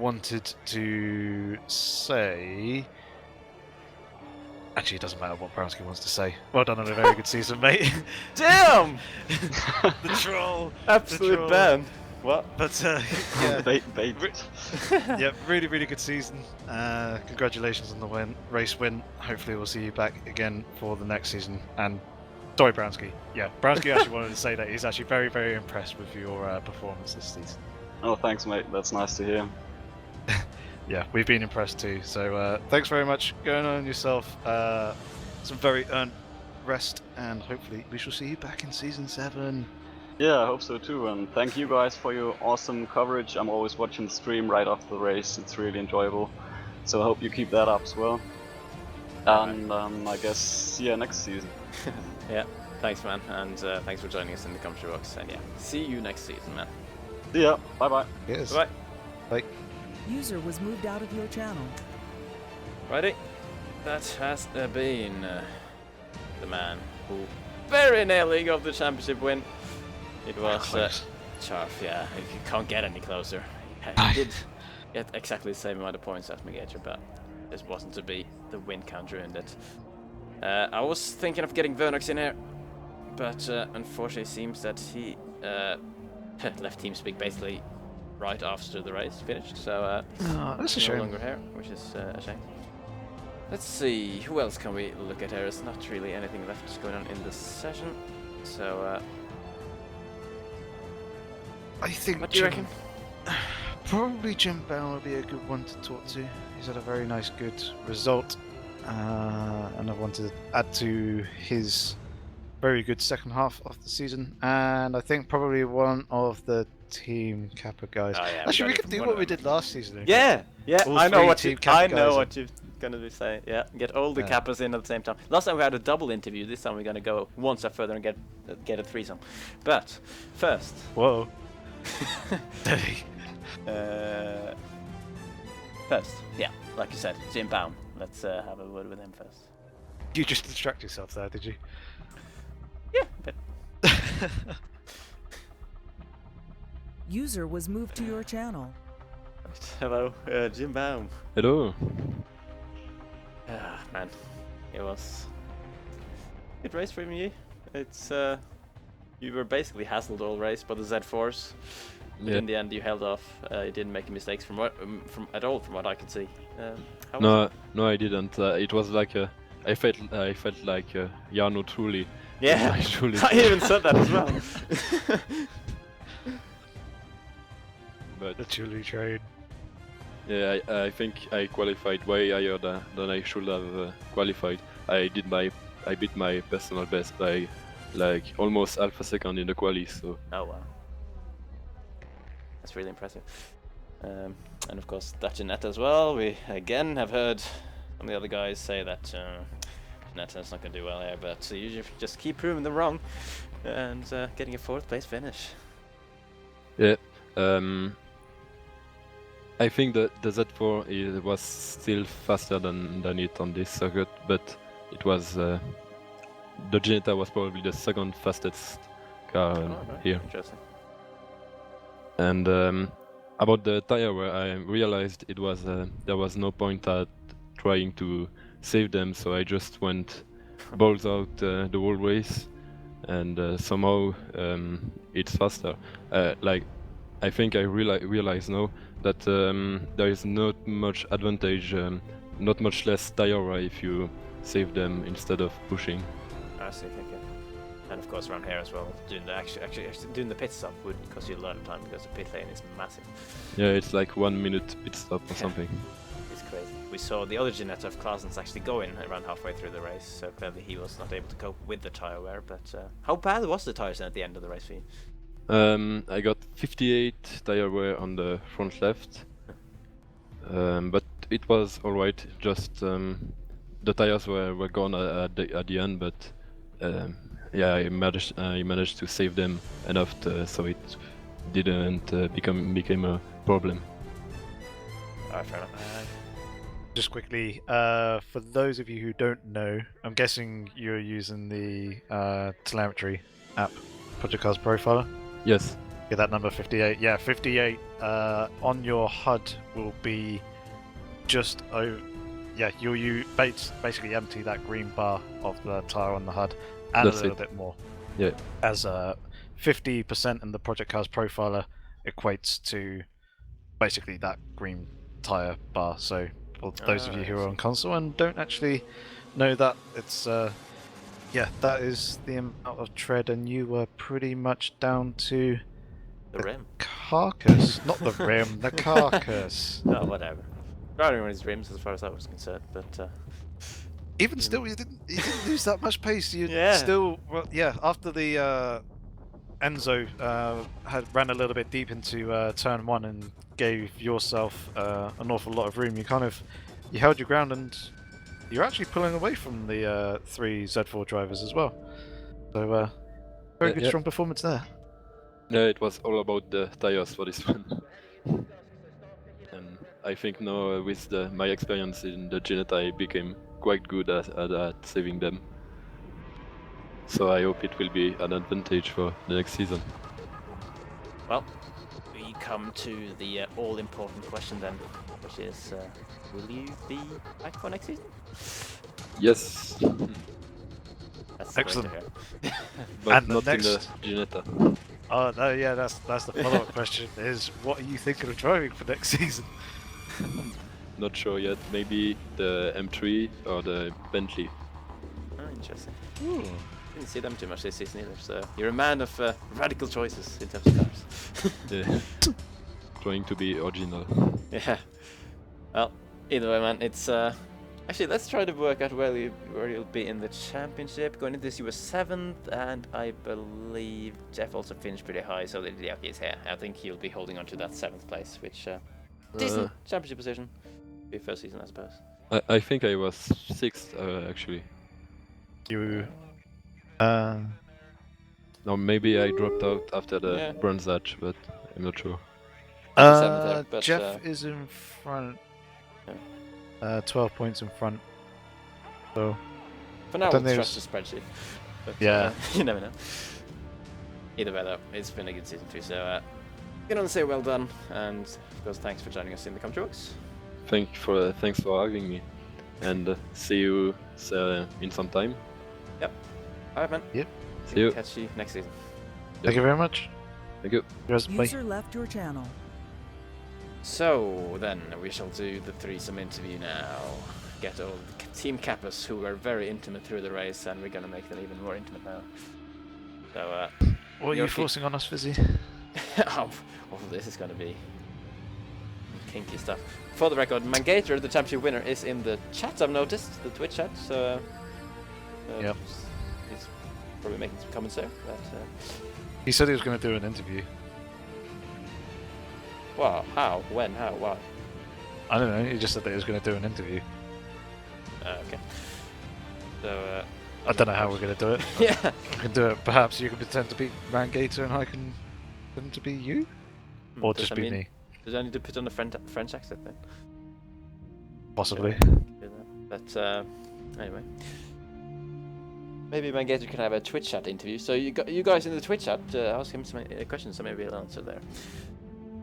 wanted to say... Actually, it doesn't matter what Brownski wants to say. Well done on a very good season, mate. Damn! The troll! Absolute ban. What? But, yeah. Bait. Yeah, really, really good season. Congratulations on the race win. Hopefully we'll see you back again for the next season. And sorry, Brownski. Yeah, Brownski actually wanted to say that he's actually very, very impressed with your performance this season. Oh, thanks, mate. That's nice to hear. Yeah, we've been impressed too. So thanks very much. Going on yourself. Some very earned rest, and hopefully we shall see you back in season 7. Yeah, I hope so too. And thank you guys for your awesome coverage. I'm always watching the stream right after the race. It's really enjoyable. So I hope you keep that up as well. And I guess see you next season. Yeah, Thanks, man, and thanks for joining us in the commentary box. And yeah, see you next season, man. See ya. Bye bye. Yes. Bye. Bye. User was moved out of your channel. Righty, that has been the man who very nearly got the championship win. It was Charf, yeah, you can't get any closer. He did get exactly the same amount of points as Megator, but this wasn't to be. The win counter in it. I was thinking of getting Vernox in here, but unfortunately it seems that he left TeamSpeak basically right after the race finished, so that's a no shame. longer here, which is a shame. Let's see, who else can we look at here? There's not really anything left going on in this session, so I think what do you reckon? Probably Jim Bell would be a good one to talk to. He's had a very nice, good result, and I want to add to his very good second half of the season. And I think probably one of the Team Kappa guys. Oh, yeah, Actually, we got could it do from what one we of them. did last season. Yeah, All I know three what Team you. Kappa I know guys what you're gonna be saying. Yeah, get all the Yeah. Kappas in at the same time. Last time we had a double interview. This time we're gonna go one step further and get a threesome. But first, Whoa. first, yeah, like you said, Jim Baum. Let's have a word with him first. You just distract yourself there, did you? Yeah, but User was moved to your channel. hello, Jim Baum. Hello. Ah, man, it was a good race from you. It's you were basically hassled all race by the Z4s. But Yeah. in the end, you held off. You didn't make mistakes from at all, from what I could see. How was No, no, I didn't. It was like I felt like Jarno truly. Yeah, I truly. I even said that as well. But The Chili train. yeah, I think I qualified way higher than I should have qualified. I beat my personal best by like almost half a second in the quali. So Oh wow, that's really impressive. And of course, Dachinetta as well. We again have heard some of the other guys say that Netta's not going to do well here, but you just keep proving them wrong and getting a 4th place finish. yeah. I think that the Z4 was still faster than it on this circuit, but it was the Ginetta was probably the second fastest car right. here. Interesting. And about the tire wear, I realized it was there was no point at trying to save them, so I just went balls out the whole race, and somehow it's faster. Like I think I realize now that there is not much advantage, not much less tire wear if you save them instead of pushing. I see, okay. And of course around here as well, doing the actually doing the pit stop would cost you a lot of time because the pit lane is massive. Yeah, it's like 1 minute pit stop or something. It's crazy. We saw the other Ginetta of Clausen's actually go in around halfway through the race, so clearly he was not able to cope with the tire wear. But how bad was the tires at the end of the race for you? I got 58 tire wear on the front left, but it was alright. Just the tires were gone at the end, but yeah, I managed to save them enough so it didn't became a problem. Alright, fair enough. Just quickly, for those of you who don't know, I'm guessing you're using the telemetry app, Project Cars Profiler. Yes. Get that number 58. Yeah, 58 on your HUD will be just over. Yeah, you basically empty that green bar of the tire on the HUD and That's a little it. bit more. Yeah. As 50% in the Project Cars Profiler equates to basically that green tire bar. So for those of you who are on console and don't actually know that, it's yeah, that is the amount of tread, and you were pretty much down to The rim. carcass, not the rim, the carcass. Oh, whatever. Riding on his rims as far as I was concerned, but Even still, you didn't lose that much pace. You Yeah. still, well, yeah. After the Enzo had ran a little bit deep into turn 1 and gave yourself an awful lot of room, you held your ground, and you're actually pulling away from the 3 Z4 drivers as well. So, very good, yeah. strong performance there. Yeah, it was all about the tires for this one. And I think now with my experience in the Ginetta, I became quite good at saving them. So I hope it will be an advantage for the next season. Well, we come to the all-important question then, which is, will you be back for next season? Yes, That's Excellent. great to hear. but And the not next- in the Ginetta. Oh no, yeah, that's the follow-up question. Is what are you thinking of driving for next season? Not sure yet. Maybe the M3 or the Bentley. Oh, interesting. Didn't see them too much this season either, so you're a man of radical choices in terms of cars. Yeah. Trying to be original. Yeah. Well, either way, man, it's actually, let's try to work out where you'll be in the championship. Going into this, you were 7th, and I believe Jeff also finished pretty high, so yeah, he's here. I think he'll be holding on to that 7th place, which decent championship position. Be first season, I suppose. I think I was 6th actually. You, Or maybe I dropped out after the Yeah. bronze hatch, but I'm not sure. 7th there, but, Jeff is in front. 12 points in front. So For now, don't we'll think trust the spreadsheet. But, Yeah. you never know. Either way, though, it's been a good season too. So, can only say well done, and of course, thanks for joining us in the commentary box. Thanks for having me, and see you in some time. Alright, man. See you. Catch you next season. thank you very much. Thank you. Cheers, bye. User left your channel. So then we shall do the threesome interview now. Get all the team cappers who were very intimate through the race, and we're gonna make them even more intimate now. So What are you Yoki. forcing on us, Fizzy? oh, this is gonna be kinky stuff. For the record, Mangator, the championship winner, is in the chat. I've noticed the Twitch chat. So Yep. he's probably making some comments there. But He said he was going to do an interview. wow, how, when, how, why? I don't know. He just said that he was going to do an interview. Okay. So I don't know how we're going to do it. yeah. We can do it. Perhaps you can pretend to be Rangator and I can pretend to be you, or Does just that be mean- me, Does I need to put on a French accent then? possibly. Do that. But anyway, maybe Mangator can have a Twitch chat interview. So you guys in the Twitch chat, ask him some questions, so maybe he'll answer there.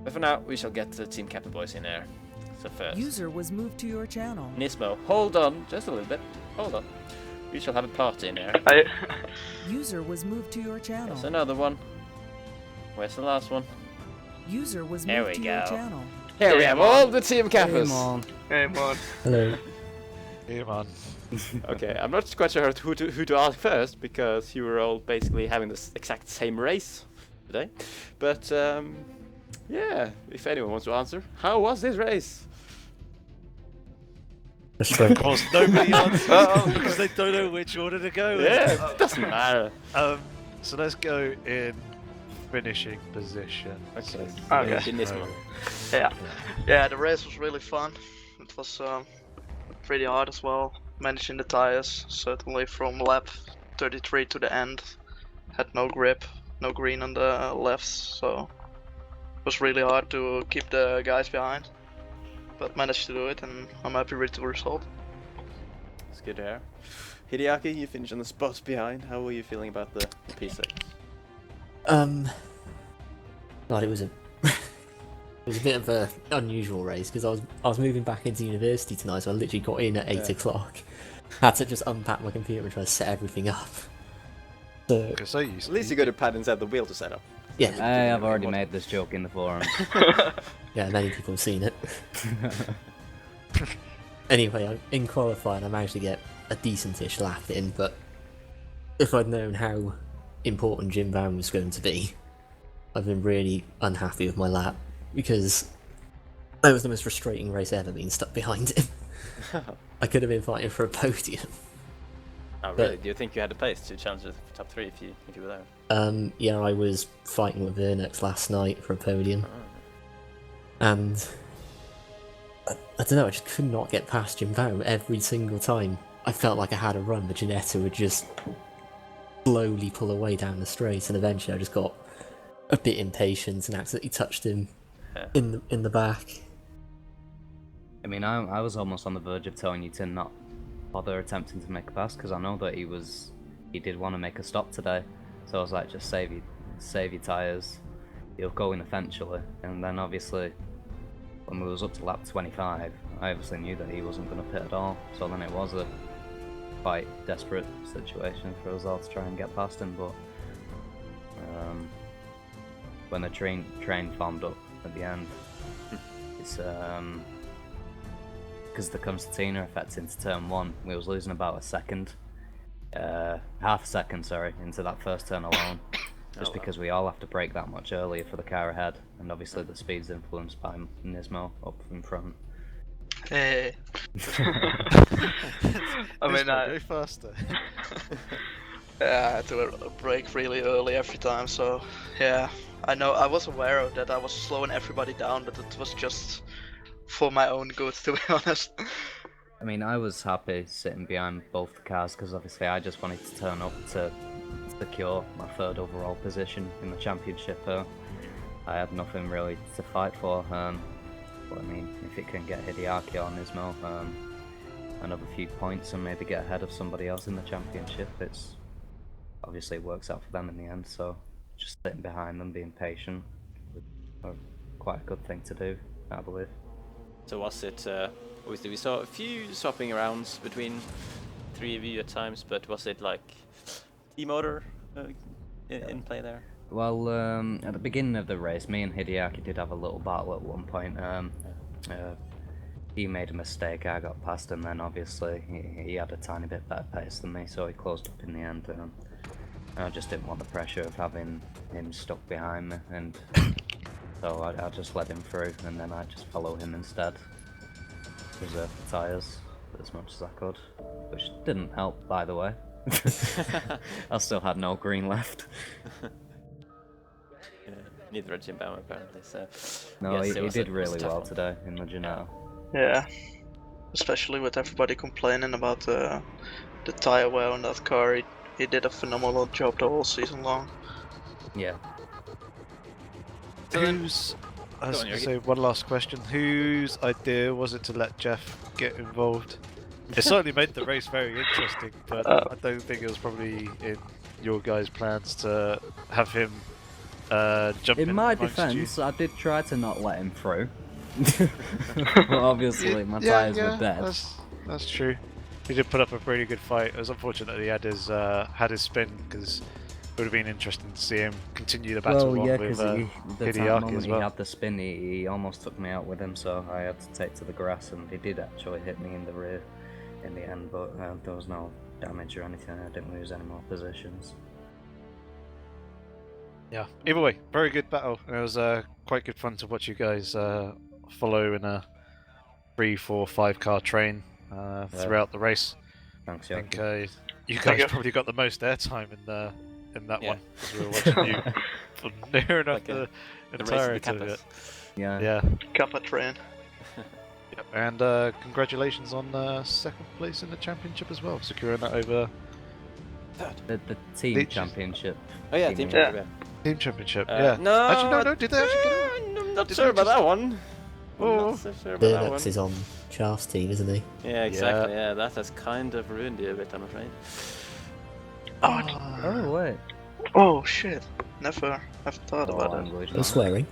But for now, we shall get the team captain boys in there. So first, User was moved to your channel. Nismo, hold on, just a little bit. Hold on. We shall have a party in there. User was moved to your channel. There's another one. Where's the last one? User was There moved we to your go. channel. Here we have all the team cappers. Hey, man. Hello. Here, man. Okay, I'm not quite sure who to ask first, because you were all basically having this exact same race today. But yeah, if anyone wants to answer, how was this race? Of course, nobody answers because they don't know which order to go in. Yeah, it doesn't matter. So let's go in finishing position. Okay. Okay. In this one. Yeah, the race was really fun. It was pretty hard as well. Managing the tires, certainly from lap 33 to the end. Had no grip, no green on the lefts, so it was really hard to keep the guys behind. But managed to do it, and I'm happy with the result. It's good to hear. Hideaki, you finished on the spots behind. How were you feeling about the P6? God, it was a it was a bit of a unusual race because I was moving back into university tonight, so I literally got in at 8 o'clock. Had to just unpack my computer and try to set everything up. So Because so you. At least you got a pad inside the wheel to set up. yeah, I have already made this joke in the forum. yeah, many people have seen it. Anyway, in qualifying, I managed to get a decentish lap in, but if I'd known how important Jim Brown was going to be, I've been really unhappy with my lap because that was the most frustrating race ever being stuck behind him. I could have been fighting for a podium. Oh really? Do you think you had a place to challenge the top 3 if you were there? Yeah, I was fighting with Vernex last night for a podium, and I don't know, I just could not get past Jim Brown every single time. I felt like I had a run, but Ginetta would just slowly pull away down the straight, and eventually I just got a bit impatient and accidentally touched him in the back. I mean, I was almost on the verge of telling you to not bother attempting to make a pass, because I know that he did want to make a stop today. So I was like, just save your tyres. He'll go in eventually. And then obviously, when we was up to lap 25, I obviously knew that he wasn't going to pit at all. So then it was a quite desperate situation for us all to try and get past him. But when the train formed up at the end, it's because the concertina effect into turn 1, we was losing about half a second, sorry, into that first turn alone. Just because we all have to brake that much earlier for the car ahead, and obviously the speed's influenced by Nismo up in front. Hey. I mean, go faster. yeah, I had to brake really early every time, so yeah. I know, I was aware of that. I was slowing everybody down, but it was just for my own good, to be honest. I mean, I was happy sitting behind both the cars because obviously I just wanted to turn up to secure my 3rd overall position in the championship. I had nothing really to fight for. But I mean, if it can get Hideaki or Nismo another few points and maybe get ahead of somebody else in the championship, it's obviously it works out for them in the end. So just sitting behind them, being patient, was quite a good thing to do, I believe. So was it, obviously we saw a few swapping arounds between 3 of you at times, but was it like E-motor in play there? Well, at the beginning of the race, me and Hideaki did have a little battle at one point. He made a mistake, I got past him, then obviously he had a tiny bit better pace than me, so he closed up in the end. I just didn't want the pressure of having him stuck behind me, and so I just let him through, and then I just follow him instead. Reserve the tyres as much as I could, which didn't help, by the way. I still had no green left. Neither had Jim Bauer apparently, so... No, yes, he did it was really a tough well one. today in the Janelle. Yeah, especially with everybody complaining about the tire wear on that car. He did a phenomenal job the whole season long. Yeah. Whose... I was going to say one last question. Whose idea was it to let Jeff get involved? It certainly made the race very interesting, but I don't think it was probably in your guys' plans to have him jump in. In my amongst defence, you. I did try to not let him through. But obviously my tyres were dead. That's true. He did put up a pretty good fight. It was unfortunate that he had his spin, because it would have been interesting to see him continue the battle Well, yeah, with because the Hideaki moment as he well. had the spin, he almost took me out with him, so I had to take to the grass, and he did actually hit me in the rear in the end, but there was no damage or anything. I didn't lose any more positions. Yeah. Either way, very good battle. It was quite good fun to watch you guys follow in a 3, 4, 5 car train throughout the race. Thanks, I think Yoki. you guys probably got the most airtime in that one, as we were watching you for near enough Like the the entirety race of of the it. Yeah. Yeah. Kappa train. Yep. And congratulations on 2nd place in the championship as well, securing that over The team Did you- championship. Oh yeah, Team Team Championship. team championship. Yeah. Yeah. No, Actually, no. Did they actually get it? I'm not Did sure they about just- that one. I'm Oh. not so sure about that one. Burnux is on Shaft's team, isn't he? Yeah, exactly. Yeah, that has kind of ruined you a bit, I'm afraid. Oh, wait. Oh shit! Never thought about I'm it. English, No man. swearing.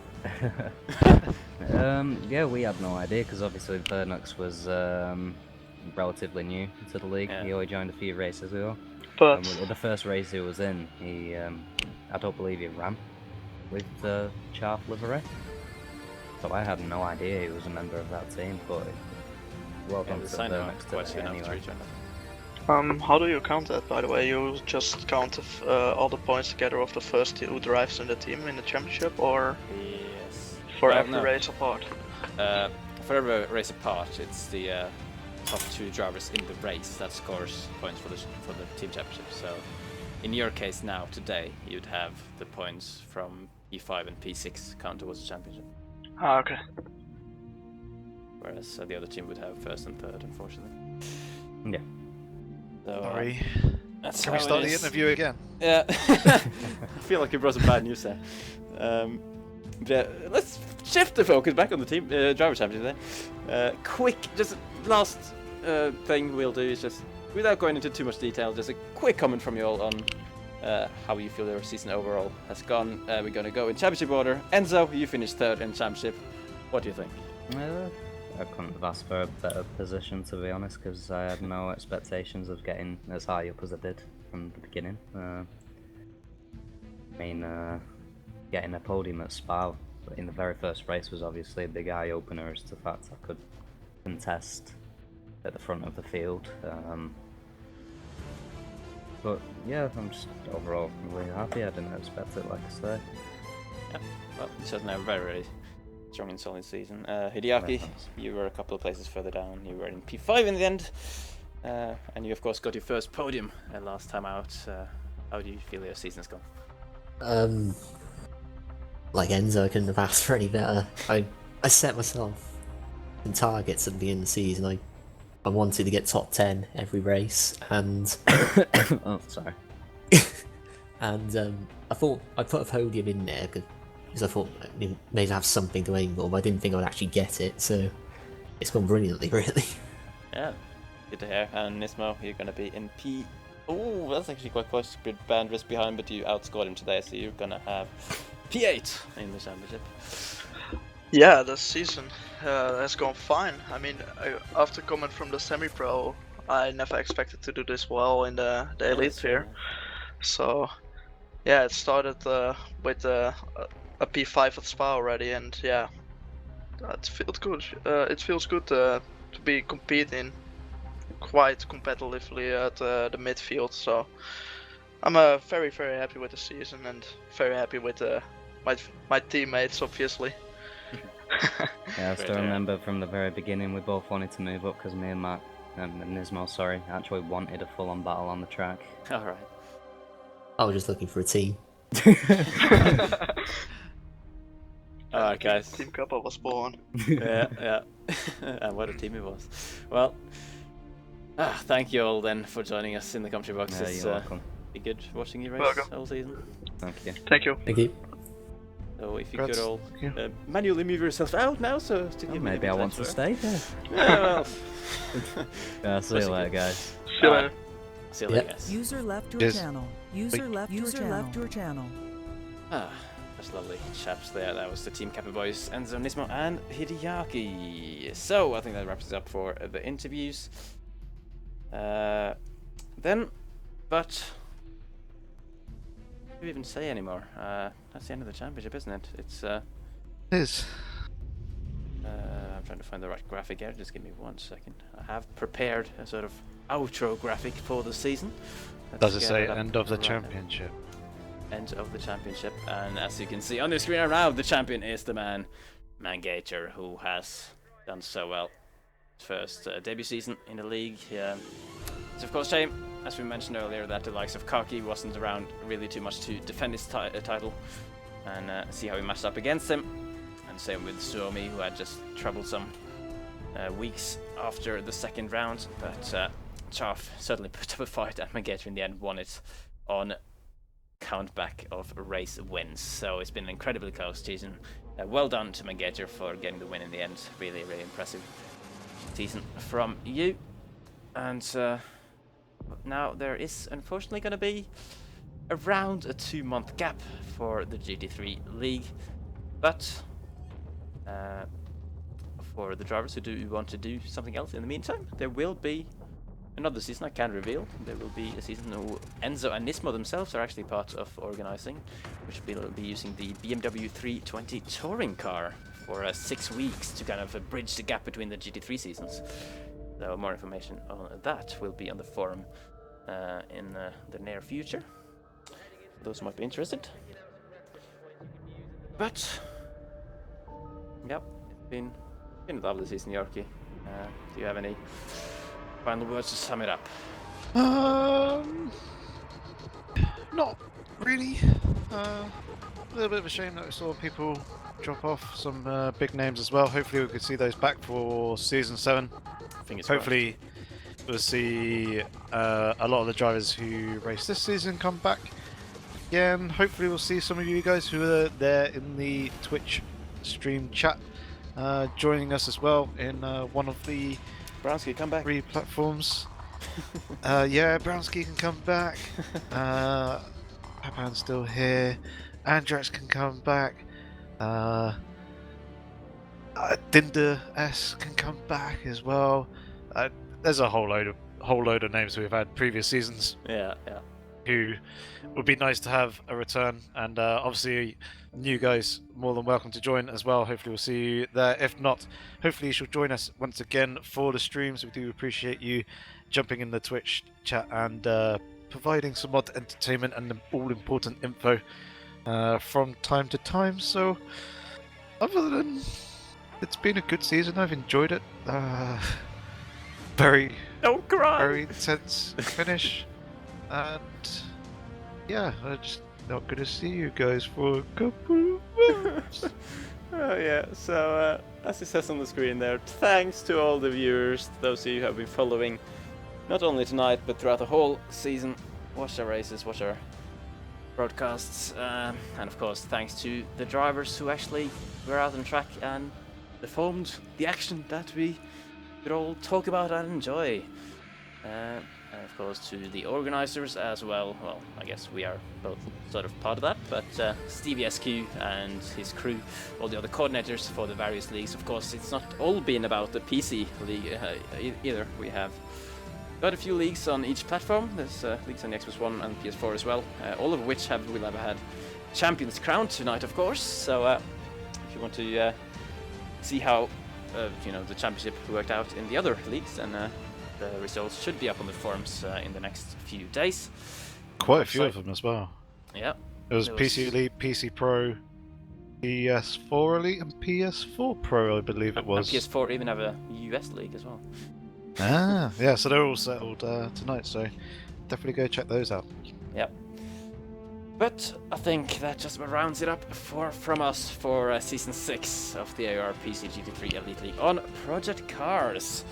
Yeah, we had no idea because obviously Burnux was relatively new to the league. Yeah. He only joined a few races ago. But And the first race he was in, he I don't believe he ran with the Chaff livery. So I had no idea he was a member of that team, but well Yeah, done the to sign Burnux quite today soon after anyway. each other. how do you count that, by the way? You just count all the points together of the first 2 drives in the team in the championship, or Yes. for Well, every no. race apart? For every race apart, it's the top 2 drivers in the race that scores points for the team championship. So, in your case now, today, you'd have the points from P5 and P6 count towards the championship. Ah, okay. Whereas the other team would have 1st and 3rd, unfortunately. Yeah. So, Sorry. That's Can we how start it the is. interview again? Yeah. I feel like you brought some bad news there. Yeah, let's shift the focus back on the team driver championship then. Quick, just last thing we'll do is just, without going into too much detail, just a quick comment from you all on how you feel your season overall has gone. We're going to go in championship order. Enzo, you finished third in championship. What do you think? I couldn't have asked for a better position, to be honest, because I had no expectations of getting as high up as I did from the beginning. Getting a podium at Spa in the very first race was obviously a big eye-opener as to the fact I could contest at the front of the field. But yeah, I'm just overall really happy. I didn't expect it, like I say. Yeah, well, it certainly a very, very strong and solid season. Hideaki, you were a couple of places further down. You were in P5 in the end, and you of course got your first podium last time out. How do you feel your season's gone? Like Enzo, I couldn't have asked for any better. I set myself some targets at the beginning of the season. I wanted to get top 10 every race, and Oh, sorry. and I thought I'd put a podium in there because I thought maybe I'd have something to aim for, but I didn't think I'd actually get it. So it's gone brilliantly, really. Yeah, good to hear. And Nismo, you're going to be in P. Oh, that's actually quite close. Good band risk behind, but you outscored him today, so you're going to have P8 in the championship. Yeah, the season has gone fine. I mean, after coming from the semi-pro, I never expected to do this well in the elite sphere. So, yeah, it started with a P5 at Spa already, and yeah, it feels good. It feels good to be competing quite competitively at the midfield. So, I'm very, very happy with the season and very happy with my teammates, obviously. Yeah, I still remember from the very beginning we both wanted to move up because me and Matt, and Nismo, sorry, actually wanted a full-on battle on the track. Alright. I was just looking for a team. Alright, guys. Team Kappa was born. Yeah. And what a team it was. Well, thank you all then for joining us in the commentary box. Yeah, It's you're welcome. be good watching you race Welcome. all season. Thank you. Thank you. Thank you. So if you Congrats. could all Yeah. manually move yourself out now, so to Oh, give maybe me I want to stay there. Yeah, well. Yeah, see you later, guys. See you later. See you later, Yep. guys. User left your Cheers. channel. User left your channel. That's lovely chaps there. That was the Team Kappa boys, Enzo, Nismo, and Hideaki. So I think that wraps it up for the interviews. Then, but what do we even say anymore? That's the end of the championship, isn't it? It's It is. I'm trying to find the right graphic here. Just give me 1 second. I have prepared a sort of outro graphic for the season. Let's Does it get say up end of the right championship? now. End of the championship, and as you can see on the screen right now, the champion is the man, Mangator, who has done so well. First debut season in the league. It's of course shame, as we mentioned earlier, that the likes of Kaki wasn't around really too much to defend his title and see how he matched up against him. And same with Suomi, who had just troublesome weeks after the second round, but Chaff certainly put up a fight, and Mangator in the end won it on countback of race wins. So it's been an incredibly close season. Well done to Mangator for getting the win in the end. Really, really impressive season from you. And now there is unfortunately going to be around a 2-month gap for the GT3 league, but for the drivers who do want to do something else in the meantime, there will be another season. I can reveal there will be a season who Enzo and Nismo themselves are actually part of organizing, which will be using the BMW 320 touring car for 6 weeks to kind of bridge the gap between the GT3 seasons. So more information on that will be on the forum in the near future, for those who might be interested. But yep, it's been a lovely season, Yorkie. Do you have any final words to sum it up? Not really. A little bit of a shame that we saw people drop off, some big names as well. Hopefully we could see those back for season 7. Fingers Hopefully we'll see a lot of the drivers who raced this season come back again. Hopefully we'll see some of you guys who are there in the Twitch stream chat joining us as well in one of the Brownsky, come back. 3 platforms. Yeah, Brownsky can come back. Papan's still here. Andrax can come back. Dinder S can come back as well. There's a whole load of names we've had previous seasons Yeah. who would be nice to have a return, and obviously new guys more than welcome to join as well. Hopefully we'll see you there. If not, hopefully you shall join us once again for the streams. We do appreciate you jumping in the Twitch chat and providing some mod entertainment and the all important info from time to time. So other than it's been a good season, I've enjoyed it. Very intense finish, and yeah, I'm just not gonna see you guys for a couple of months. Oh yeah, so as it says on the screen there, thanks to all the viewers, those of you who have been following not only tonight but throughout the whole season, watch our races, watch our broadcasts, and of course thanks to the drivers who actually were out on track and performed the action that we could all talk about and enjoy. And of course to the organizers as well. Well, I guess we are both sort of part of that, but Stevie SQ and his crew, all the other coordinators for the various leagues. Of course, it's not all been about the PC league either. We have got a few leagues on each platform. There's leagues on the Xbox One and PS4 as well, all of which will have had Champions crowned tonight, of course. So if you want to see how the championship worked out in the other leagues, and the results should be up on the forums in the next few days. Quite a few of them as well. Yeah. It was PC Elite, PC Pro, PS4 Elite, and PS4 Pro, I believe it was. And PS4 even have a US league as well. Ah, yeah, so they're all settled tonight, so definitely go check those out. Yep. But I think that just about rounds it up from us for Season 6 of the AOR PC GT3 Elite League on Project Cars.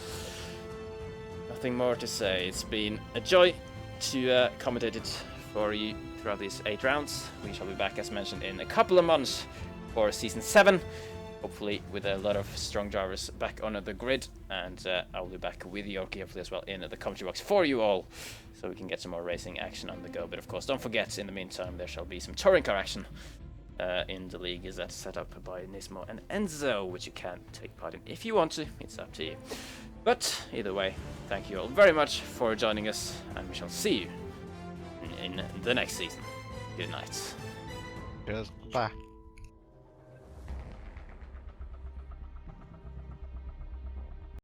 Nothing more to say. It's been a joy to commentate it for you throughout these 8 rounds. We shall be back, as mentioned, in a couple of months for Season 7. Hopefully with a lot of strong drivers back on the grid. And I'll be back with Yorkie hopefully as well in the commentary box for you all, so we can get some more racing action on the go. But of course, don't forget, in the meantime, there shall be some touring car action in the league. Is that set up by Nismo and Enzo, which you can take part in if you want to. It's up to you. But either way, thank you all very much for joining us, and we shall see you in the next season. Good night. Cheers. Bye.